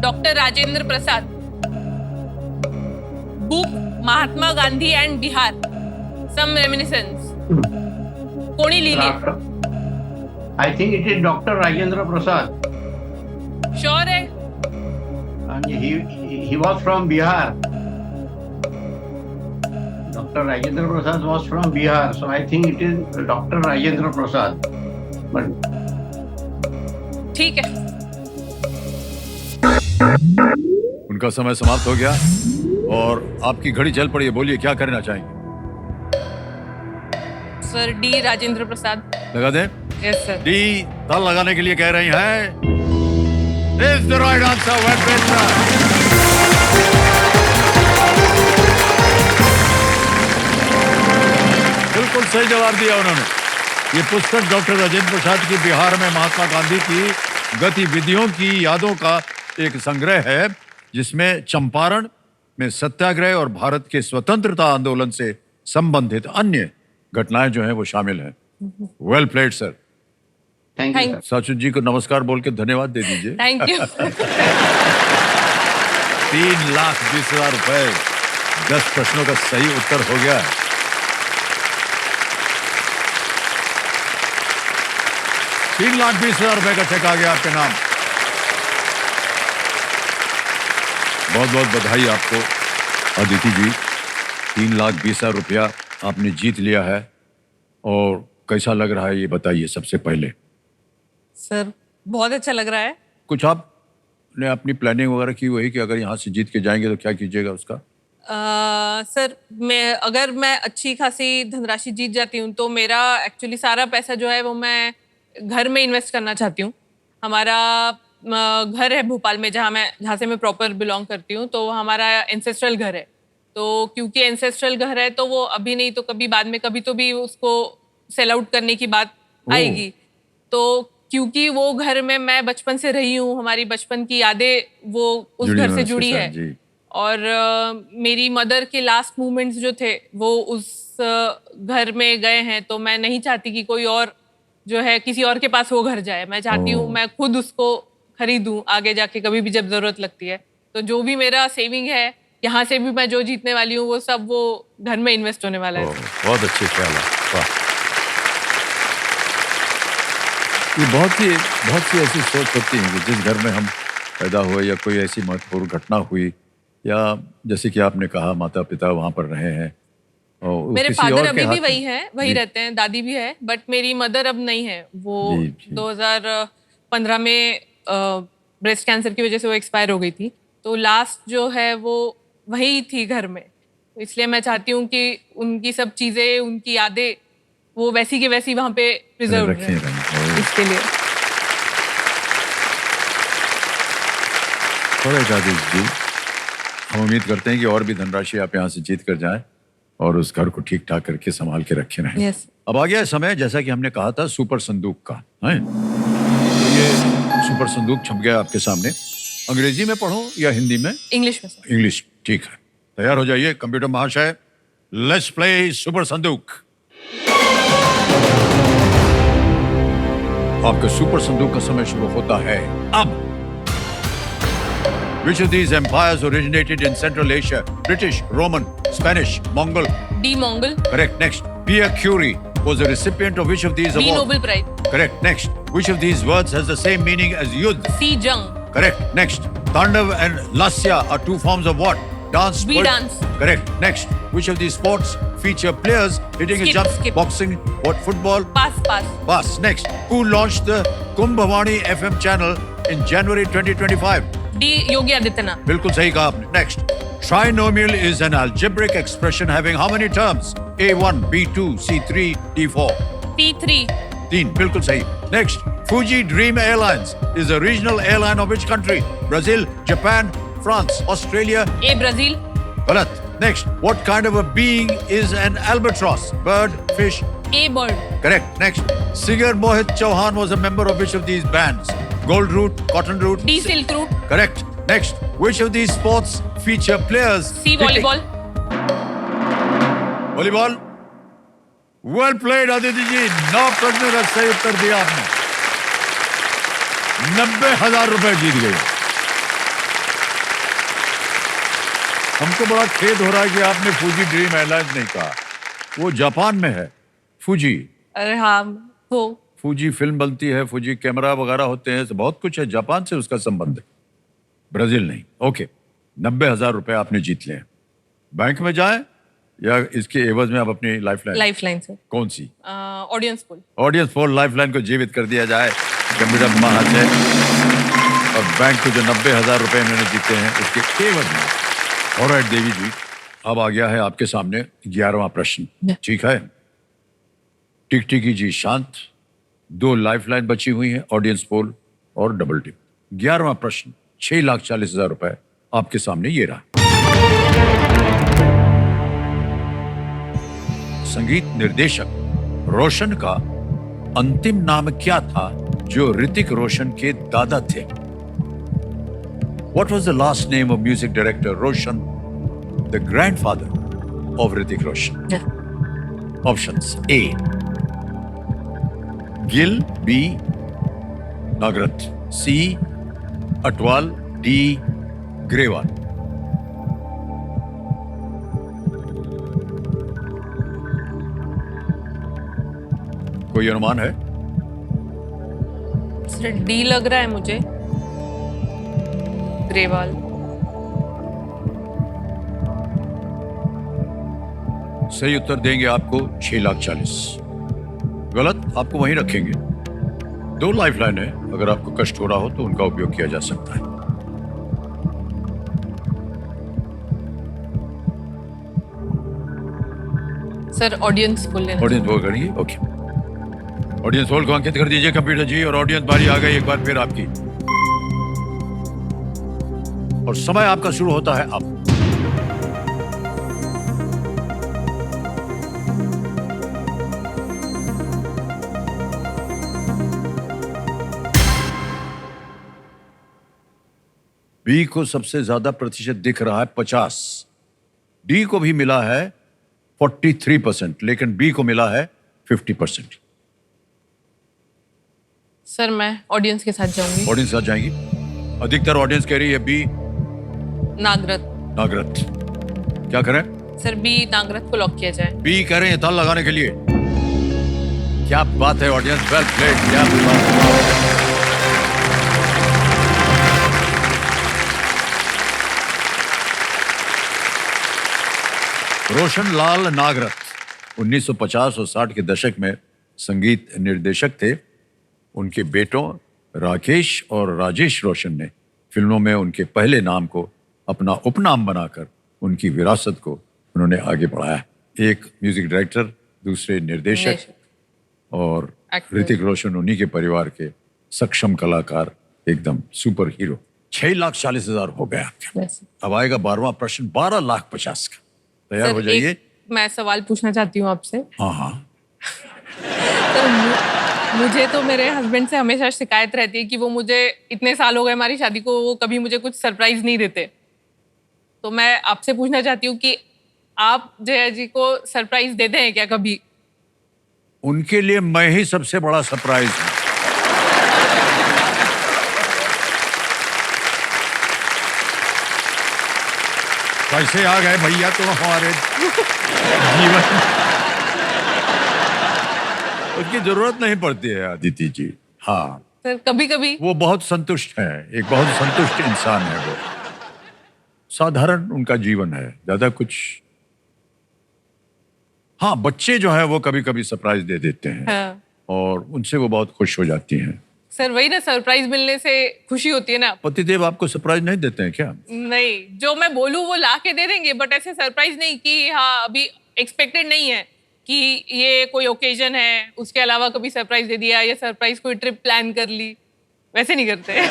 doctor Rajendra Prasad. Book Mahatma Gandhi and Bihar, some reminiscence. कोणी लिहिली? I think it is Dr. Rajendra Prasad. Sure है? And he was from Bihar. Dr. Rajendra Prasad was from Bihar, so I think it is Dr. Rajendra Prasad. But ठीक है। उनका समय समाप्त हो गया और आपकी घड़ी चल पड़ी है। बोलिए क्या करना चाहेंगे? Sir D Rajendra Prasad. लगा दें? Yes sir. डी ताल लगाने के लिए कह रही हैं। Is the right answer, well done. बिल्कुल सही जवाब दिया उन्होंने। ये पुस्तक डॉक्टर राजेंद्र प्रसाद की बिहार में महात्मा गांधी की गतिविधियों की यादों का एक संग्रह है, जिसमें चंपारण में सत्याग्रह और भारत के स्वतंत्रता आंदोलन से संबंधित अन्य घटनाएं जो हैं वो शामिल हैं। Well played sir. Thank you Thank- sir. Sachu ji को नमस्कार बोल के धन्यवाद दे दीजिए। Thank you. 3,20,000 रुपए, 10 प्रश्नों का सही उत्तर हो गया। 3,20,000 रुपए का चेक आ गया आपके नाम। बहुत बहुत बधाई आपको अदिति जी। 3,20,000 रुपया आपने जीत लिया है, और कैसा लग रहा है ये बताइए सबसे पहले। सर बहुत अच्छा लग रहा है। कुछ आपने अपनी प्लानिंग वगैरह की वही कि अगर यहाँ से जीत के जाएंगे तो क्या कीजिएगा उसका? सर अगर मैं अच्छी खासी धनराशि जीत जाती हूँ तो मेरा एक्चुअली सारा पैसा जो है वो मैं घर में इन्वेस्ट करना चाहती हूँ। हमारा घर है भोपाल में, जहाँ से मैं प्रॉपर बिलोंग करती हूँ, तो हमारा एंसेस्ट्रल घर है। तो क्योंकि एंसेस्ट्रल घर है तो वो अभी नहीं तो कभी बाद में कभी तो भी उसको सेल आउट करने की बात आएगी। तो क्योंकि वो घर में मैं बचपन से रही हूँ, हमारी बचपन की यादें वो उस जुड़ी घर हुई से उसके जुड़ी साथ, है। जी। और मेरी मदर के लास्ट मोमेंट्स जो थे वो उस घर में गए हैं, तो मैं नहीं चाहती कि कोई और जो है किसी और के पास वो घर जाए। मैं चाहती हूँ मैं खुद उसको खरीदूं आगे जाके कभी भी जब जरूरत लगती है। तो जो भी मेरा सेविंग है, यहाँ से भी मैं जो जीतने वाली हूँ वो सब वो घर में इन्वेस्ट होने वाला है। बहुत अच्छे ख्याल है। वाह, ये बहुत सी ऐसी सोच होती है कि जिस घर में हम पैदा हुए या कोई ऐसी महत्वपूर्ण घटना हुई, या जैसे कि आपने कहा माता पिता वहाँ पर रहे हैं और मेरे किसी फादर और के अभी भी हाथ वही में- है, वही जी, रहते हैं, दादी भी है, बट मेरी मदर अब नहीं है। वो जी, जी। 2015 में ब्रेस्ट कैंसर की वजह से वो एक्सपायर हो गई थी। तो लास्ट जो है वो वही थी घर में। तो इसलिए मैं चाहती हूँ कि उनकी सब चीजें, उनकी यादें वो वैसी की वैसी वहाँ पे प्रिजर्व रखे रहें। इसके लिए। थोड़ा आदित्य जी, हम उम्मीद करते हैं कि और भी धनराशि आप यहाँ से जीत कर जाएं और उस घर को ठीक ठाक करके संभाल के रखे रहें। Yes. अब आ गया है समय, जैसा कि हमने कहा था, सुपर संदूक का है। तो ये सुपर संदूक छप गया आपके सामने। अंग्रेजी में पढ़ो या हिंदी में? इंग्लिश में सर। इंग्लिश, ठीक है। तैयार हो जाइए कंप्यूटर महाशय। लेट्स प्ले सुपर संदूक। आपके सुपर संदूक का समय शुरू होता है अब। Which of these empires originated in Central Asia? British, Roman, Spanish, Mongol? D Mangal. Correct. Next. Pierre Curie was a recipient of which of these D awards? Nobel prize. Correct. Next. Which of these words has the same meaning as yudh? सी जंग। Correct. Next. Tandav and Lasya are two forms of what? Dance. We dance. Correct. Next. Which of these sports feature players hitting a Skip, jump? skip. Boxing. What? Football? Pass pass. Pass. Next. Who launched the Kumbhawani FM channel in January 2025? D Yogi Adityanath. बिल्कुल सही कहा आपने। Next. Trinomial is an algebraic expression having how many terms? A1, B2, C3, D4. P3। 3, बिल्कुल सही। Next. Fuji Dream Airlines is a regional airline of which country? Brazil, Japan, France, Australia. A Brazil. गलत। Next. What kind of a being is an albatross? Bird, fish? A bird. Correct. Next. Singer Mohit Chauhan was a member of which of these bands? Gold Root, Cotton Root? D silk route. Correct. Next. Which of these sports feature players? C volleyball. Volleyball. Well played Aditya ji, 9 प्रश्नों का सही उत्तर दिया आपने। 90,000 रुपए जीत गए। हमको बड़ा खेद हो रहा है कि आपने फूजी ड्रीम एयरलाइंस नहीं कहा। वो जापान में है, फूजी। अरे हाँ वो फूजी फिल्म बनती है, फूजी कैमरा वगैरह होते हैं, तो बहुत कुछ है, जापान से उसका संबंध है, ब्राजील नहीं। ओके, 90,000 रुपए आपने जीत लिए। बैंक में जाएं या इसके एवज में आप अपनी लाइफलाइन? Lifeline sir. कौन सी? Audience poll. Audience poll lifeline को जीवित कर दिया जाए कंप्यूटर महाशय, और बैंक को जो 90,000 रुपए इन्होंने जीते हैं उसके एवज में। ऑलराइट देवी जी, अब आ गया है आपके सामने 11वां प्रश्न। ठीक है, टिकटिकी जी शांत। 2 लाइफलाइन बची हुई हैं, ऑडियंस पोल और डबल टिप। 11वां प्रश्न, 6,40,000 रुपए आपके सामने ये रहा। संगीत निर्देशक रोशन का अंतिम नाम क्या था जो ऋतिक रोशन के दादा थे? What was the last name of music director Roshan, the grandfather of Hrithik Roshan? Yeah. Options: A. Gill, B. Nagrat, C. Atwal, D. Grewal. कोई अनुमान है? सर डी लग रहा है मुझे, ग्रेवाल। सही उत्तर देंगे आपको 6,40,000। गलत, आपको वहीं रखेंगे। 2 लाइफलाइन है, अगर आपको कष्ट हो रहा हो तो उनका उपयोग किया जा सकता है। सर ऑडियंस बोल लेना। ऑडियंस होल्ड करेंगे, ओके। ऑडियंस होल्ड को अंकित कर दीजिए कंप्यूटर जी, और ऑडियंस बारी आ गई एक बार फिर आपकी, और समय आपका शुरू होता है अब। बी को सबसे ज्यादा प्रतिशत दिख रहा है 50, डी को भी मिला है 43%, लेकिन बी को मिला है 50%। सर मैं ऑडियंस के साथ जाऊंगी। ऑडियंस आ जाएंगी, अधिकतर ऑडियंस कह रही है बी नागरथ। नागरथ। क्या करें? सर बी नागरथ को लॉक किया जाए। बी कह रहे हैं ताल लगाने के लिए। क्या बात है ऑडियंस, वेल प्लेड, क्या बात है। रोशन लाल नागरथ 1950 और 60 के दशक में संगीत निर्देशक थे। उनके बेटों राकेश और राजेश रोशन ने फिल्मों में उनके पहले नाम को अपना उपनाम बनाकर उनकी विरासत को उन्होंने आगे बढ़ाया। एक म्यूजिक डायरेक्टर, दूसरे निर्देशक, और Actor। ऋतिक रोशन उन्हीं के परिवार के सक्षम कलाकार, एकदम सुपर हीरो। 6,40,000 हो गया। Yes। अब आएगा 12वां प्रश्न, 12,50,000 का। तैयार हो सर जाइए। एक मैं सवाल पूछना चाहती हूँ आपसे। हाँ हाँ, सर मुझे तो मेरे हस्बैंड से हमेशा शिकायत रहती है कि वो मुझे, इतने साल हो गए हमारी शादी को, वो कभी मुझे कुछ सरप्राइज नहीं देते। तो मैं आपसे पूछना चाहती हूँ कि आप जया जी को सरप्राइज देते हैं क्या कभी? उनके लिए मैं ही सबसे बड़ा सरप्राइज हूं। कैसे आ गए भैया तो हमारे जीवन में। उसकी जरूरत नहीं पड़ती है अदिति जी। हाँ, सर कभी कभी वो बहुत संतुष्ट है, एक बहुत संतुष्ट इंसान है वो। साधारण उनका जीवन है, ज्यादा कुछ। हाँ, बच्चे जो है वो कभी कभी सरप्राइज दे देते हैं। हाँ। और उनसे वो बहुत खुश हो जाती हैं। सर वही ना, सरप्राइज मिलने से खुशी होती है ना। पतिदेव आपको सरप्राइज नहीं देते हैं क्या? नहीं, जो मैं बोलूँ वो ला के दे देंगे, बट ऐसे सरप्राइज नहीं कि हाँ अभी एक्सपेक्टेड नहीं है कि ये कोई ओकेजन है, उसके अलावा कभी सरप्राइज दे दिया या सरप्राइज कोई ट्रिप प्लान कर ली, वैसे नहीं करते।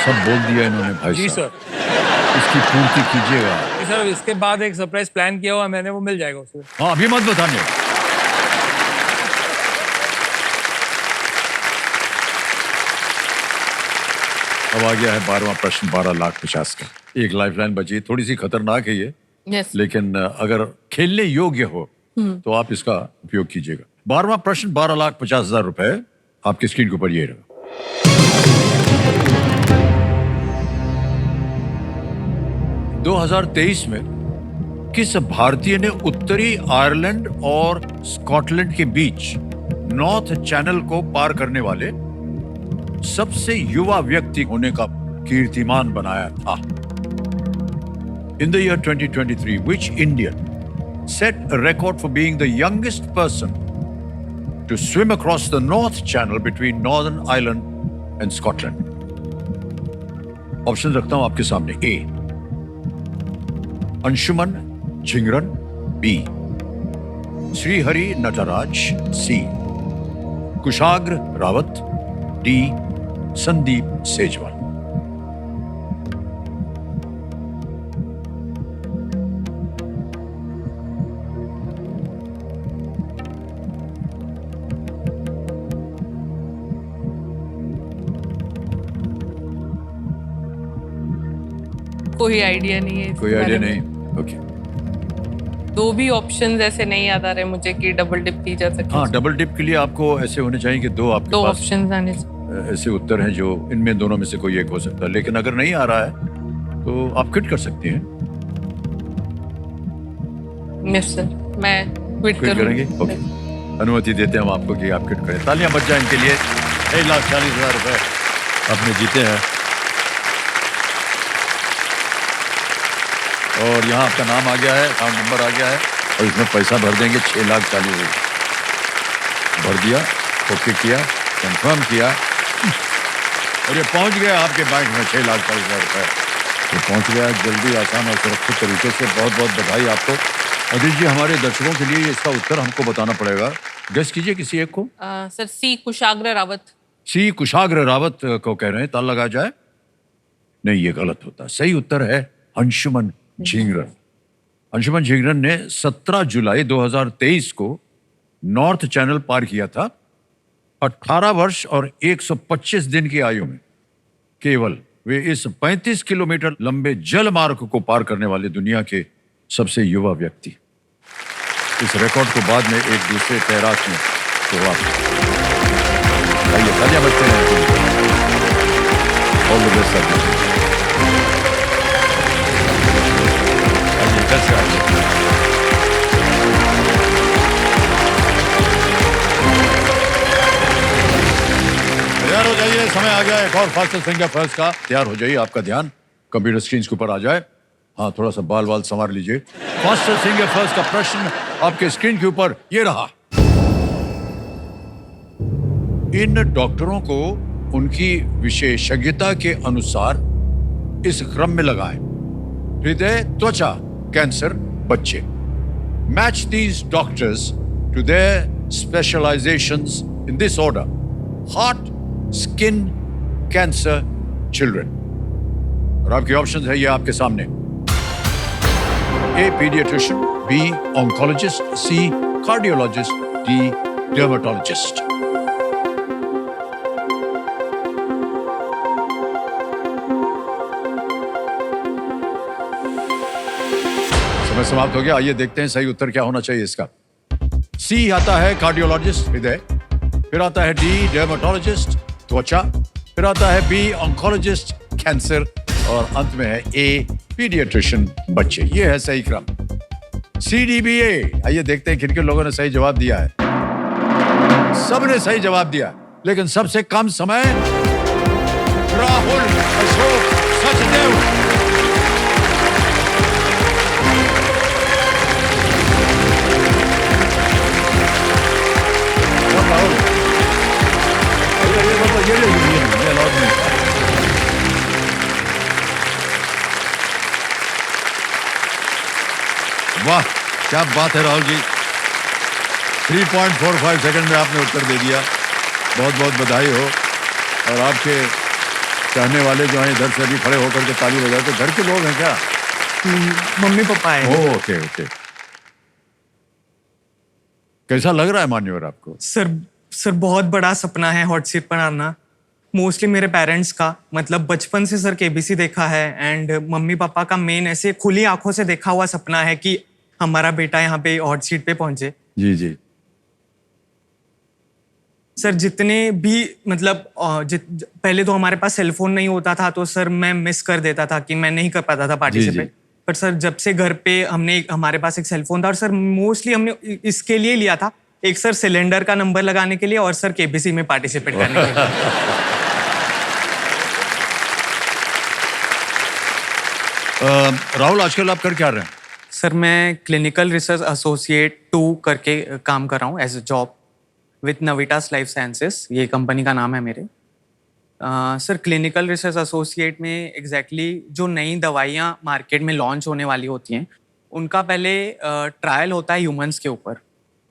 सब बोल दिया इन्होंने भाई जी साहब। सर। इसकी पूर्ति कीजिएगा। जी सर, इसके बाद एक सरप्राइज प्लान किया हुआ मैंने, वो मिल जाएगा उसमें। हाँ, अभी मत बताने। अब आ गया है 12वां प्रश्न, 12,50,000 का। एक लाइफलाइन बची, थोड़ी सी खतरनाक है ये, यस। लेकिन अगर खेलने योग्य हो तो आप इसका उपयोग कीजिएगा। 12वां प्रश्न, 12,50,000 रुपए आपकी स्क्रीन के ऊपर ये रहा। 2023 में किस भारतीय ने उत्तरी आयरलैंड और स्कॉटलैंड के बीच नॉर्थ चैनल को पार करने वाले सबसे युवा व्यक्ति होने का कीर्तिमान बनाया था? In the year 2023, which Indian set a record for being the youngest person to swim across the North Channel between Northern Ireland and Scotland? Option रखता हूं आपके सामने। ए अंशुमन झिंगरन, बी श्रीहरि नटराज, सी कुशाग्र रावत, डी संदीप सेजवाल। कोई आइडिया नहीं है इस कोई बारे आइडिया में। नहीं? ओके। दो भी ऑप्शंस ऐसे नहीं याद आ रहे मुझे कि डबल डिप की जा सके। हाँ, डबल डिप के लिए आपको ऐसे होने चाहिए कि दो आपके दो पास ऑप्शंस आने चाहिए। ऐसे उत्तर हैं जो इनमें दोनों में से कोई एक हो सकता है, लेकिन अगर नहीं आ रहा है तो आप क्विट कर सकती हैं। यस सर, मैं क्विट क्विट करेंगे? ओके, अनुमति देते हैं हम आपको कि आप क्विट करें। तालियां बज जाएं इनके लिए। 1,40,000 रुपए आपने जीते हैं और यहाँ आपका नाम आ गया है, अकाउंट नंबर आ गया है और इसमें पैसा भर देंगे 6,40,000। भर दिया, ओके किया, कंफर्म किया और ये पहुंच गया आपके बैंक में 6,40,000 रुपए। ये पहुंच गया जल्दी, आसान और सुरक्षित तरीके से। बहुत बहुत बधाई आपको। अदिति जी, हमारे दर्शकों के लिए इसका उत्तर हमको बताना पड़ेगा। गेस कीजिए किसी एक को। सर सी कुशाग्र रावत। सी कुशाग्र रावत को कह रहे हैं, ताल लगा जाए? नहीं, ये गलत होता। सही उत्तर है अंशुमन झिंगरन। अंशुमन झिंगरन ने 17 जुलाई 2023 को नॉर्थ चैनल पार किया था। 18 वर्ष और 125 दिन की आयु में केवल वे इस 35 किलोमीटर लंबे जल मार्ग को पार करने वाले दुनिया के सबसे युवा व्यक्ति। इस रिकॉर्ड को बाद में एक दूसरे तैराक ने तोड़ा। आइए, तालियां बजते हैं। All the best sir. आइए, इधर से आइए। तैयार हो जाइए, समय आ गया एक और फास्टर सिंगर फर्स्ट का। तैयार हो जाइए, आपका ध्यान कंप्यूटर स्क्रीन के ऊपर आ जाए। हाँ, थोड़ा सा बाल वाल संवार लीजिए। फास्टर सिंगर फर्स्ट का प्रश्न आपके स्क्रीन के ऊपर ये रहा। इन डॉक्टरों को उनकी विशेषज्ञता के अनुसार इस क्रम में लगाएं: हृदय, त्वचा, कैंसर, बच्चे। Match these doctors to their specializations in this order: heart, skin, cancer, children. और आपके ऑप्शन है ये आपके सामने। A. Pediatrician, B. Oncologist, C. Cardiologist, D. Dermatologist. समय समाप्त हो गया। आइए देखते हैं सही उत्तर क्या होना चाहिए इसका। C आता है कार्डियोलॉजिस्ट, हृदय। फिर आता है D. Dermatologist, त्वचा। फिर आता है B. Oncologist, cancer. और अंत में है A. पीडियाट्रिशियन, बच्चे। ये है सही क्रम। CDBA। आइए देखते हैं किन किन लोगों ने सही जवाब दिया है। सबने सही जवाब दिया, लेकिन सबसे कम समय राहुल अशोक सचदेव। राहुल, ये अलॉट नहीं। वाह, क्या बात है राहुल जी। 3.45 सेकंड में आपने उत्तर दे दिया। बहुत बहुत बधाई हो। और आपके चाहने वाले जो हैं इधर से अभी खड़े होकर के ताली बजाते, घर के लोग हैं क्या? मम्मी पापा है। Okay okay. कैसा लग रहा है मान्यवर आपको? सर बहुत बड़ा सपना है हॉट सीट पर आना। मोस्टली मेरे पेरेंट्स का, मतलब बचपन से सर केबीसी देखा है एंड मम्मी पापा का मेन ऐसे खुली आंखों से देखा हुआ सपना है कि हमारा बेटा यहाँ पे हॉट सीट पे पहुंचे। जी जी। सर जितने भी मतलब पहले तो हमारे पास सेल फोन नहीं होता था, तो सर मैं मिस कर देता था कि मैं नहीं कर पाता था पार्टिसिपेट। पर सर जब से घर पे हमारे पास एक सेल फोन था, और सर मोस्टली हमने इसके लिए लिया था, एक सर सिलेंडर का नंबर लगाने के लिए और सर केबीसी में पार्टिसिपेट करने के लिए। राहुल, आजकल आप कर क्या रहे हैं? सर मैं क्लिनिकल रिसर्च एसोसिएट 2 करके काम कर रहा हूँ as a job with Navitas life sciences, ये कंपनी का नाम है मेरे। सर क्लिनिकल रिसर्च एसोसिएट में एग्जैक्टली जो नई दवाइयाँ मार्केट में लॉन्च होने वाली होती हैं, उनका पहले ट्रायल होता है ह्यूमंस के ऊपर।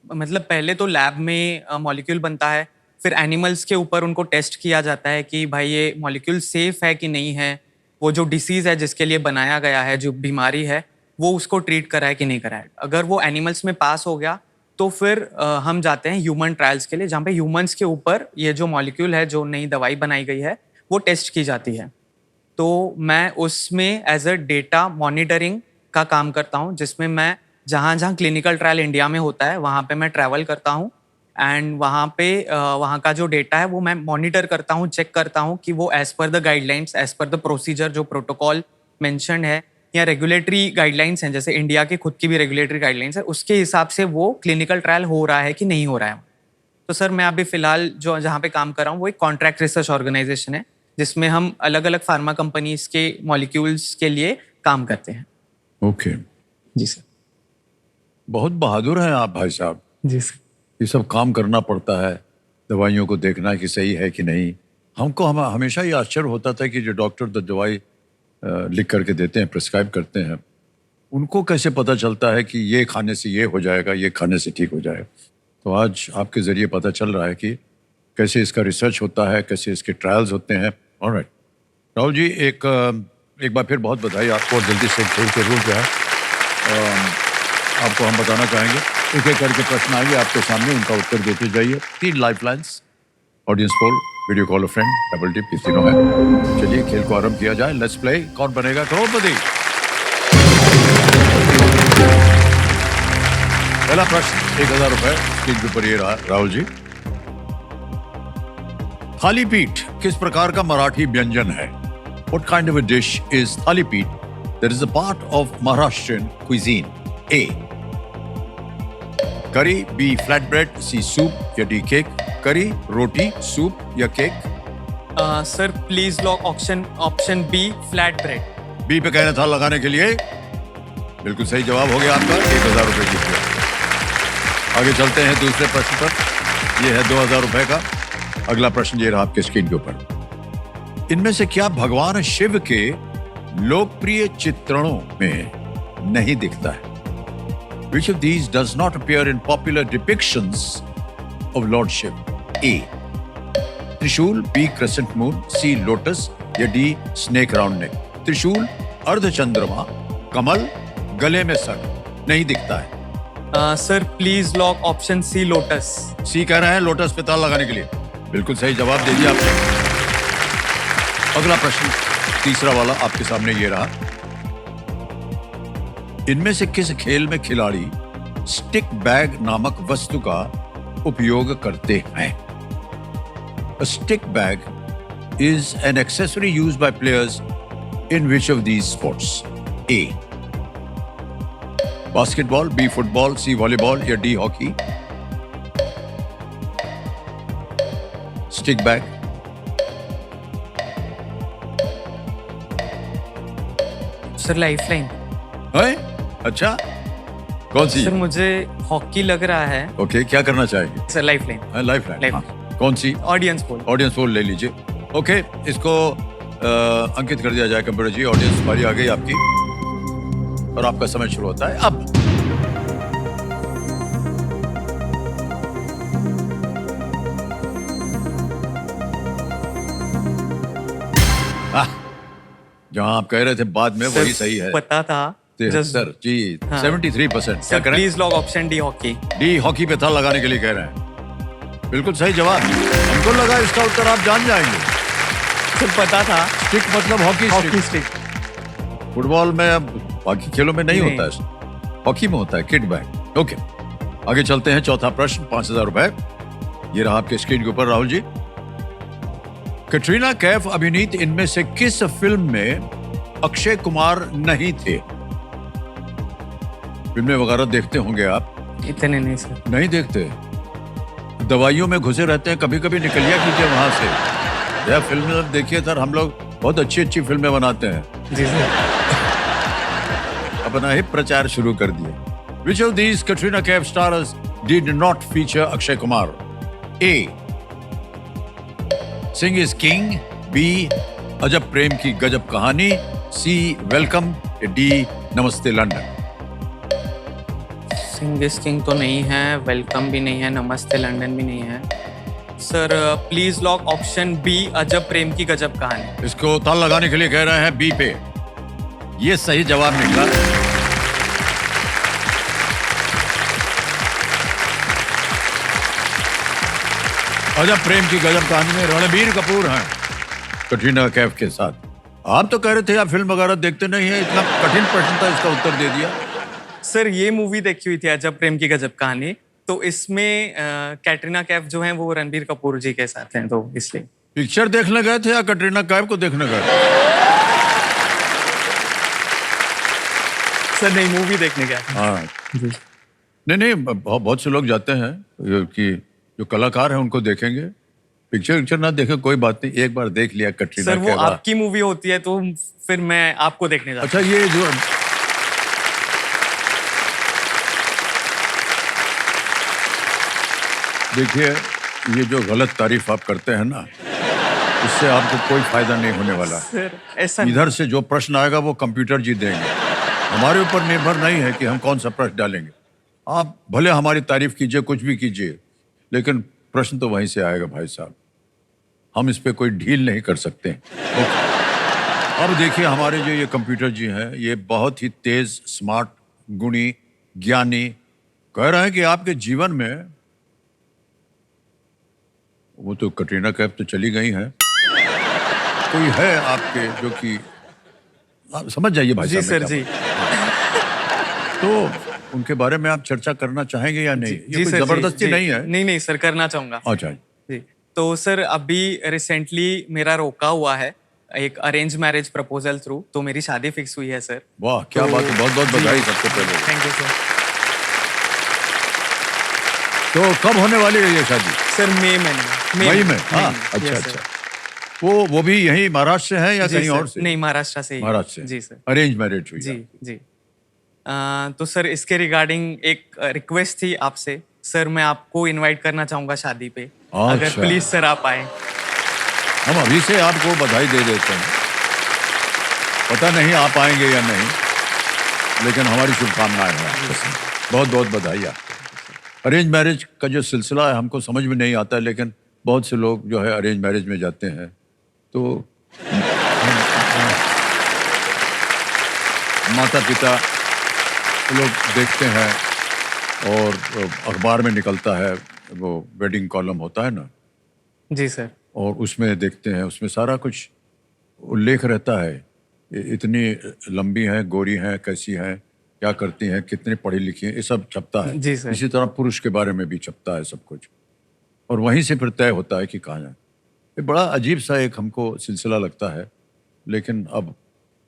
मतलब पहले तो लैब में मॉलिक्यूल बनता है, फिर एनिमल्स के ऊपर उनको टेस्ट किया जाता है कि भाई ये मॉलिक्यूल सेफ है कि नहीं है, वो जो डिसीज़ है जिसके लिए बनाया गया है, जो बीमारी है, वो उसको ट्रीट करा है कि नहीं करा है। अगर वो एनिमल्स में पास हो गया तो फिर हम जाते हैं ह्यूमन ट्रायल्स के लिए, जहाँ पे ह्यूमंस के ऊपर ये जो मॉलिक्यूल है, जो नई दवाई बनाई गई है, वो टेस्ट की जाती है। तो मैं उसमें एज अ डेटा मॉनिटरिंग का काम करता हूँ, जिसमें मैं जहाँ जहाँ क्लिनिकल ट्रायल इंडिया में होता है वहाँ पे मैं ट्रैवल करता हूँ एंड वहाँ पे वहाँ का जो डेटा है वो मैं मॉनिटर करता हूँ, चेक करता हूँ कि वो as per the guidelines, as per the procedure जो प्रोटोकॉल मेंशन है या रेगुलेटरी गाइडलाइंस हैं, जैसे इंडिया की खुद की भी रेगुलेटरी गाइडलाइंस है, उसके हिसाब से वो क्लिनिकल ट्रायल हो रहा है कि नहीं हो रहा है। तो सर मैं अभी फिलहाल जो जहाँ पे काम कर रहा हूँ वो एक कॉन्ट्रैक्ट रिसर्च ऑर्गेनाइजेशन है, जिसमें हम अलग अलग फार्मा कंपनीज के मॉलिक्यूल्स के लिए काम करते हैं। ओके, जी सर। बहुत बहादुर हैं आप भाई साहब। जी सर। ये सब काम करना पड़ता है, दवाइयों को देखना कि सही है कि नहीं। हम हमेशा ये आश्चर्य होता था कि जो डॉक्टर दवाई लिख करके देते हैं, प्रिस्क्राइब करते हैं, उनको कैसे पता चलता है कि ये खाने से ये हो जाएगा, ये खाने से ठीक हो जाएगा। तो आज आपके ज़रिए पता चल रहा है कि कैसे इसका रिसर्च होता है, कैसे इसके ट्रायल्स होते हैं। ऑलराइट राहुल जी, एक बार फिर बहुत बधाई आपको, और जल्दी से खेल के रूल जो है आपको हम बताना चाहेंगे। एक एक करके प्रश्न आएंगे आपके सामने, उनका उत्तर देते जाइए। 3 lifelines, audience poll, video call a friend, double tip, ये तीनों है। चलिए खेल को आरंभ किया जाए। Let's play. कौन बनेगा करोड़पति? पहला प्रश्न 1000 रुपए स्क्रीन के ऊपर ये रहा। राहुल जी, थालीपीठ किस प्रकार का मराठी व्यंजन है? What kind of a dish is thalipeeth that is a part of Maharashtrian cuisine? A. करी, B. flatbread, C. soup या D. केक? करी, रोटी, सूप या cake? Sir please lock option B, flat bread. B पे कहना था लगाने के लिए। बिल्कुल सही जवाब हो गया आपका, 1000 रुपए जीत गया। आगे चलते हैं दूसरे प्रश्न पर। यह है 2000 रुपए का। अगला प्रश्न ये रहा आपके स्क्रीन के ऊपर। इनमें से क्या भगवान शिव के लोकप्रिय चित्रणों में नहीं दिखता है? Which of these does not appear in popular depictions of Lord Shiva? A. त्रिशूल, B. crescent moon, C. lotus या D. snake round neck? त्रिशूल, अर्धचंद्रमा, कमल, गले में सर, नहीं दिखता है। Sir please lock option C, lotus. C कह रहे हैं लोटस पे ताला लगाने के लिए। बिल्कुल सही जवाब दे दिया आपने। अगला प्रश्न तीसरा वाला आपके सामने ये रहा। इनमें से किस खेल में खिलाड़ी स्टिक बैग नामक वस्तु का उपयोग करते हैं? A stick bag is an accessory used by players in which of these sports? A. Basketball, B. Football, C. Volleyball या D. Hockey? Stick bag. Sir lifeline. है? अच्छा, कौन सी? सर मुझे हॉकी लग रहा है। ओके, क्या करना चाहेंगे? Sir lifeline. लाइफलाइन। हाँ। कौन सी? Audience poll. ऑडियंस पोल ले लीजिए। ओके, इसको अंकित कर दिया जाए कंप्यूटर जी। ऑडियंस बारी आ गई आपकी और आपका समय शुरू होता है अब। जहां आप कह रहे थे बाद में वही सही है। पता था। 73 जी, 73%। Sir please lock option D, hockey. D, hockey पे था लगाने के लिए कह रहे हैं। बिल्कुल सही जवाब। हमको लगा इसका उत्तर आप जान जाएंगे। सर पता था। स्टिक मतलब hockey hockey stick. Stick. Football में, अब बाकी खेलों में नहीं होता है, हॉकी में होता है, किड बैग। ओके, आगे चलते हैं। चौथा प्रश्न 5000 रुपए ये रहा आपके स्क्रीन के ऊपर। राहुल जी, कैटरीना कैफ अभिनीत इनमें से किस फिल्म में अक्षय कुमार नहीं थे? फिल्में वगैरह देखते होंगे आप? इतने नहीं सर। नहीं देखते? दवाइयों में घुसे रहते हैं, कभी कभी निकलिया कीजिए वहां से। यह फिल्म देखिए सर, हम लोग बहुत अच्छी अच्छी फिल्में बनाते हैं। जी सर। अपना ही प्रचार शुरू कर दिए। Which of these Katrina Kaif stars did not feature Akshay Kumar? A. Sing is King, B. अजब प्रेम की गजब कहानी, C. Welcome, D. नमस्ते लंदन? सिंग इज किंग तो नहीं है, वेलकम भी नहीं है, नमस्ते लंदन भी नहीं है। Sir please lock option B, Ajab Prem की गजब कहानी। इसको ताल लगाने के लिए कह रहे हैं बी पे। ये सही जवाब निकला। अजब प्रेम की गजब कहानी में रणबीर कपूर हैं कटरीना कैफ के साथ। आप तो कह रहे थे आप फिल्म वगैरह देखते नहीं है, इतना कठिन प्रश्न था, इसका उत्तर दे दिया। सर ये मूवी देखी हुई थी अजब प्रेम की गजब कहानी, तो इसमें कैटरीना कैफ जो है वो रणबीर कपूर जी के साथ हैं, तो इसलिए। पिक्चर देखने गए थे या कटरीना कैफ को देखने गए थे? सर नहीं, मूवी देखने गया था। हाँ नहीं नहीं, बहुत से लोग जाते हैं कि जो कलाकार हैं उनको देखेंगे, पिक्चर ना देखे कोई बात नहीं, एक बार देख लिया कटरीना सर वो कैफ। आपकी मूवी होती है तो फिर मैं आपको देखने जाता अच्छा ये जो देखिए, ये जो गलत तारीफ आप करते हैं ना, इससे आपको कोई फायदा नहीं होने वाला। हूँ। सर ऐसा नहीं। इधर से जो प्रश्न आएगा वो कंप्यूटर जी देंगे, हमारे ऊपर निर्भर नहीं है कि हम कौन सा प्रश्न डालेंगे। आप भले हमारी तारीफ कीजिए, कुछ भी कीजिए, लेकिन प्रश्न तो वहीं से आएगा भाई साहब, हम इस पे कोई ढील नहीं कर सकते। ओके। अब देखिए हमारे जो ये कंप्यूटर जी हैं, ये बहुत ही तेज, स्मार्ट, गुणी, ज्ञानी, कह रहे हैं कि आपके जीवन में, वो तो कटरीना कैफ तो चली गई हैं, कोई है आपके जो कि आप समझ जाइए भाई जी साहब सर मैं जी। क्या बोल- तो उनके बारे में आप चर्चा करना चाहेंगे या नहीं? ये जी कोई सर, जबरदस्ती जी, नहीं है। नहीं नहीं सर, करना चाहूंगा। अच्छा जी, तो सर अभी रिसेंटली मेरा रोका हुआ है एक अरेंज मैरिज प्रपोजल थ्रू, तो मेरी शादी फिक्स हुई है सर। वाह क्या तो- बात है, बहुत बहुत जी। बधाई सबसे पहले। Thank you sir. तो कब होने वाली है ये शादी? सर मई में। मई में? हाँ अच्छा yes, sir। अच्छा। वो भी यहीं महाराष्ट्र से है या जी कहीं सर, और से? नहीं महाराष्ट्र से ही। महाराष्ट्र से। जी सर। अरेंज मैरिज हुई जी है। जी। तो सर इसके रिगार्डिंग एक रिक्वेस्ट थी आपसे, सर मैं आपको इनवाइट करना चाहूंगा शादी पे, अगर अच्छा। प्लीज सर आप आए। हम अभी से आपको बधाई दे देते हैं, पता नहीं आप आएंगे या नहीं, लेकिन हमारी शुभकामनाएं हैं आपको। बहुत बहुत बधाई आपको। अरेंज मैरिज का जो सिलसिला है हमको समझ में नहीं आता है, लेकिन बहुत से लोग जो है अरेंज मैरिज में जाते हैं, तो माता पिता लोग देखते हैं और अखबार में निकलता है, वो वेडिंग कॉलम होता है ना, जी सर। और उसमें देखते हैं, उसमें सारा कुछ उल्लेख रहता है, इतनी लंबी हैं, गोरी हैं, कैसी हैं, क्या करती हैं, कितनी पढ़ी लिखी हैं, ये सब छपता है। जी सर। इसी तरह पुरुष के बारे में भी छपता है सब कुछ, और वहीं से फिर तय होता है कि कहाँ जाए। ये बड़ा अजीब सा एक हमको सिलसिला लगता है, लेकिन अब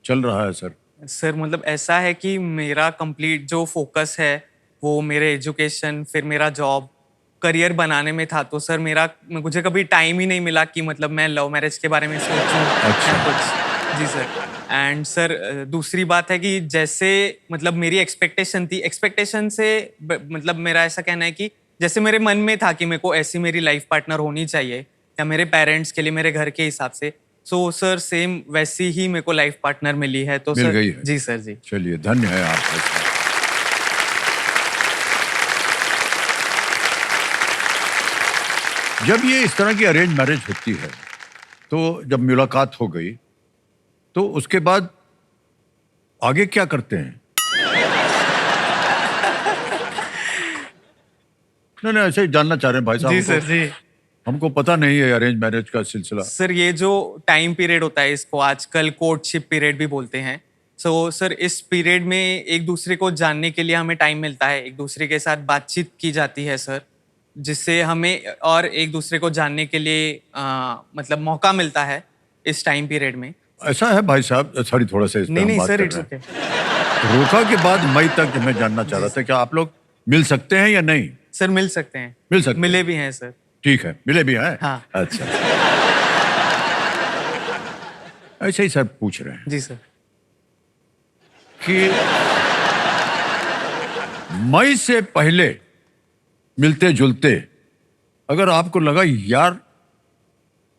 चल रहा है सर। सर मतलब ऐसा है कि मेरा कंप्लीट जो फोकस है वो मेरे एजुकेशन, फिर मेरा जॉब, करियर बनाने में था, तो सर मुझे कभी टाइम ही नहीं मिला कि मतलब मैं लव मैरिज के बारे में सोचूं अच्छा। या कुछ। जी सर। एंड सर दूसरी बात है कि जैसे मतलब मेरी एक्सपेक्टेशन थी, एक्सपेक्टेशन से मतलब मेरा ऐसा कहना है कि जैसे मेरे मन में था कि मेरे को ऐसी मेरी लाइफ पार्टनर होनी चाहिए, या मेरे पेरेंट्स के लिए, मेरे घर के हिसाब से, सो सर सेम वैसी ही मेरे को लाइफ पार्टनर मिली है। तो मिल सर गई है? जी सर जी। चलिए धन्य है आप। जब ये इस तरह की अरेंज मैरिज होती है, तो जब मुलाकात हो गई, तो उसके बाद आगे क्या करते हैं? नहीं नहीं, ऐसे ही जानना चाह रहे हैं भाई साहब। जी सर जी। हमको पता नहीं है अरेंज मैरिज का सिलसिला। सर ये जो टाइम पीरियड होता है, इसको आजकल कोर्टशिप पीरियड भी बोलते हैं। सो सर इस पीरियड में एक दूसरे को जानने के लिए हमें टाइम मिलता है, एक दूसरे के साथ बातचीत की जाती है सर, जिससे हमें और एक दूसरे को जानने के लिए मतलब मौका मिलता है इस टाइम पीरियड में। ऐसा है भाई साहब, सॉरी थोड़ा सा इस पे नहीं हम नहीं बात सर, कर इट्स रहे हैं। ओके। रोका के बाद मई तक मैं जानना चाह रहा था, क्या आप लोग मिल सकते हैं या नहीं? सर मिल सकते हैं। मिल सकते हैं। मिले भी हैं सर। ठीक है, मिले भी हैं? हाँ। अच्छा। ऐसे ही सर पूछ रहे हैं जी सर। कि मई से पहले मिलते जुलते अगर आपको लगा यार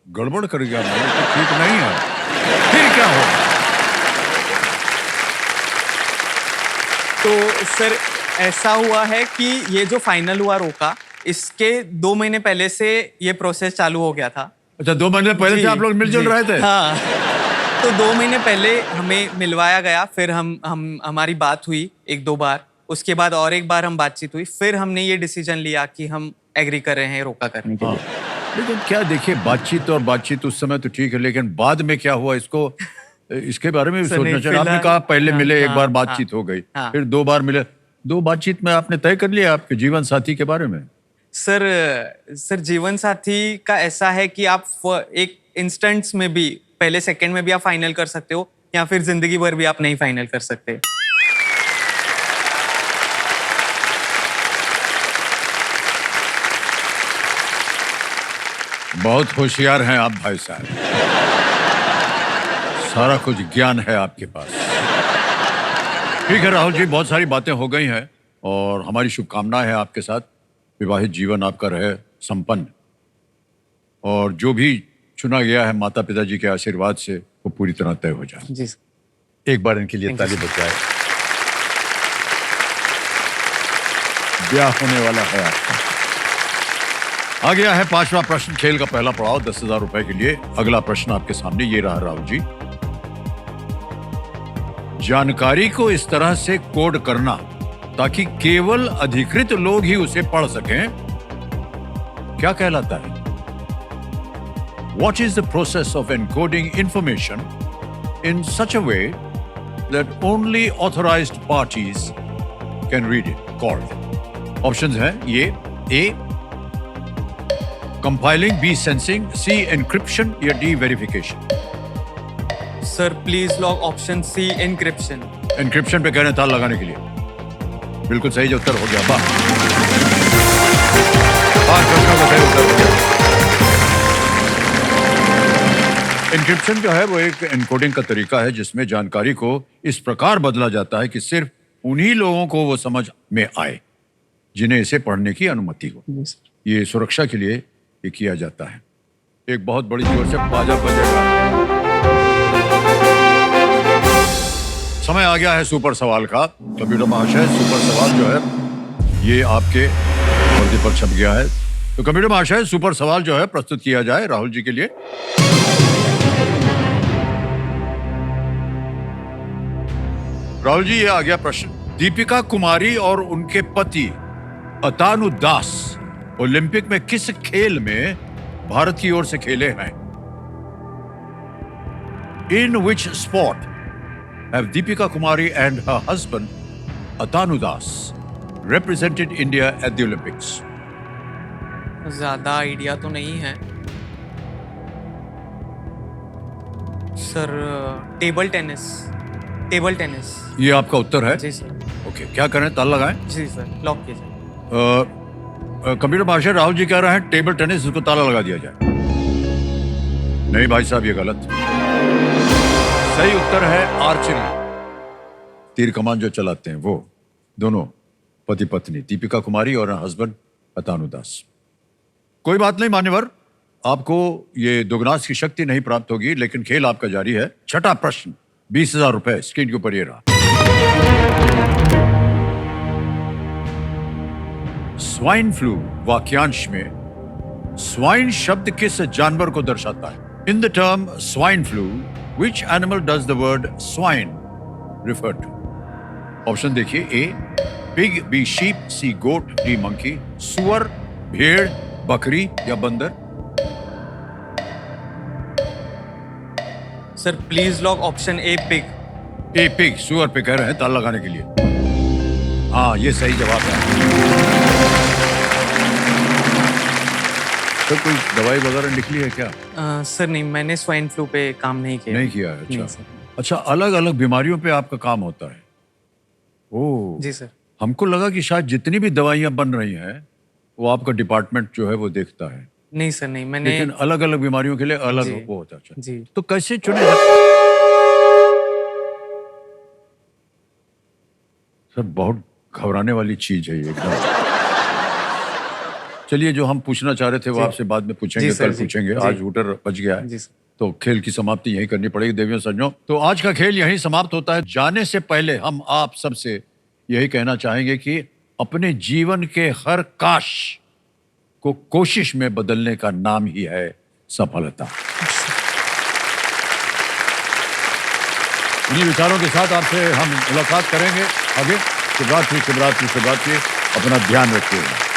गड़बड़ कर गया, मैं तो ठीक नहीं है, फिर क्या होगा? तो सर ऐसा हुआ है कि ये जो फाइनल हुआ रोका, इसके 2 महीने पहले से ये प्रोसेस चालू हो गया था। अच्छा, 2 महीने पहले जी, से आप लोग मिलजुल जी। रहे थे? हाँ। तो 2 महीने पहले हमें मिलवाया गया, फिर हम हमारी बात हुई 1-2 बार, उसके बाद और एक बार हम बातचीत हुई, फिर हमने ये डिसीजन लिया कि हम एग्री कर रहे हैं रोका करने के हाँ। लिए। लेकिन क्या देखिए, बातचीत और बातचीत उस समय तो ठीक है, लेकिन बाद में क्या हुआ इसको इसके बारे में भी सर, सोचना नहीं, चाहिए। आपने फिलहाल- कहा पहले हाँ, मिले, एक हाँ, बार हाँ, बातचीत हो गई, हाँ। फिर 2 बार मिले। 2 बातचीत में आपने तय कर लिया आपके जीवन साथी के बारे में? सर जीवन साथी का ऐसा है कि आप एक इंस्टेंट्स में भी, पहले सेकंड में भी आप फाइनल कर सकते हो, या फिर जिंदगी भर भी आप नहीं फाइनल कर सकते। बहुत होशियार हैं आप भाई साहब, सारा कुछ ज्ञान है आपके पास। ठीक है राहुल जी, बहुत सारी बातें हो गई हैं और हमारी शुभकामनाएं हैं आपके साथ। विवाहित जीवन आपका रहे संपन्न, और जो भी चुना गया है माता पिता जी के आशीर्वाद से वो पूरी तरह तय हो जाए। जी सर। एक बार इनके लिए Thank you, ताली sir. बजाए। ब्याह होने वाला है आपका। आ गया है 5वां प्रश्न, खेल का पहला पड़ाव 10,000 रुपए के लिए। अगला प्रश्न आपके सामने ये रहा राहुल जी। जानकारी को इस तरह से कोड करना ताकि केवल अधिकृत लोग ही उसे पढ़ सकें, क्या कहलाता है? What is the process of encoding information in such a way that only authorized parties can read it? Called. Options हैं ये: A. Compiling, B. Sensing, C. Encryption या D. Verification. Sir please log option C, encryption. Encryption पे कह रहे हैं ताल लगाने के लिए। बिल्कुल सही जो उत्तर हो गया। वाह, 5 प्रश्नों का सही उत्तर हो गया। एन्क्रिप्शन जो है वो एक एनकोडिंग का तरीका है जिसमें जानकारी को इस प्रकार बदला जाता है कि सिर्फ उन्हीं लोगों को वो समझ में आए जिन्हें इसे पढ़ने की अनुमति हो। ये सुरक्षा के लिए ये किया जाता है। एक बहुत बड़ी जोर से बाजा बजेगा। समय आ गया है सुपर सवाल का। कंप्यूटर महाशय, सुपर सवाल जो है ये आपके पर्दे पर छप गया है, तो कंप्यूटर महाशय सुपर सवाल जो है प्रस्तुत किया जाए राहुल जी के लिए। राहुल जी, ये आ गया प्रश्न। दीपिका कुमारी और उनके पति अतानु दास ओलंपिक में किस खेल में भारत की ओर से खेले हैं? In which sport have Deepika Kumari and her husband Atanu Das represented India at the Olympics? ज्यादा आइडिया तो नहीं है sir. Table tennis. Table tennis. ये आपका उत्तर है? जी सर। ओके, क्या करें, ताल लगाएं? जी सर, लॉक कीजिए। कंप्यूटर भाषा राहुल जी कह रहे हैं टेबल टेनिस, इसको ताला लगा दिया जाए। नहीं भाई साहब, ये गलत। सही उत्तर है आर्चरी। तीर कमान जो चलाते हैं वो दोनों पति पत्नी, दीपिका कुमारी और हस्बैंड अतानु दास। कोई बात नहीं मान्यवर, आपको ये दुगनास की शक्ति नहीं प्राप्त होगी, लेकिन खेल आपका जारी है। छठा प्रश्न, 20,000 रुपए स्क्रीन के ऊपर ये रहा। स्वाइन फ्लू वाक्यांश में स्वाइन शब्द किस जानवर को दर्शाता है? In the term swine flu, which animal does the word swine refer to? Option देखिए: A pig, B sheep, C goat, D monkey. सुअर, भेड़, बकरी या बंदर? Sir please lock option A, pig. A pig, सुअर पे कह रहे हैं ताल लगाने के लिए। हाँ, ये सही जवाब है। सर कोई दवाई वगैरह निकली है क्या? सर नहीं, मैंने स्वाइन फ्लू पे काम नहीं किया। नहीं किया है? नहीं, अच्छा सर। अच्छा, अलग अलग बीमारियों पे आपका काम होता है? ओ जी सर। हमको लगा कि शायद जितनी भी दवाइयां बन रही हैं वो आपका डिपार्टमेंट जो है वो देखता है, नहीं सर, नहीं मैंने। लेकिन अलग अलग बीमारियों के लिए अलग जी। वो होता है। अच्छा, जी। तो कैसे चुने जाते? सर बहुत घबराने वाली चीज है ये एकदम। चलिए, जो हम पूछना चाह रहे थे वो जी। आपसे बाद में पूछेंगे, जी सर, कल जी। पूछेंगे। जी। आज हूटर बच गया है, जी सर। तो खेल की समाप्ति यहीं करनी पड़ेगी देवियों सज्जनों। तो आज का खेल यहीं समाप्त होता है। जाने से पहले हम आप सबसे यही कहना चाहेंगे कि अपने जीवन के हर काश को कोशिश में बदलने का नाम ही है सफलता। इन्हीं विचारों के साथ आपसे हम मुलाकात करेंगे आगे। शुभरात्रि, शुभरात्रि, शुभरात्रि। अपना ध्यान रखिएगा।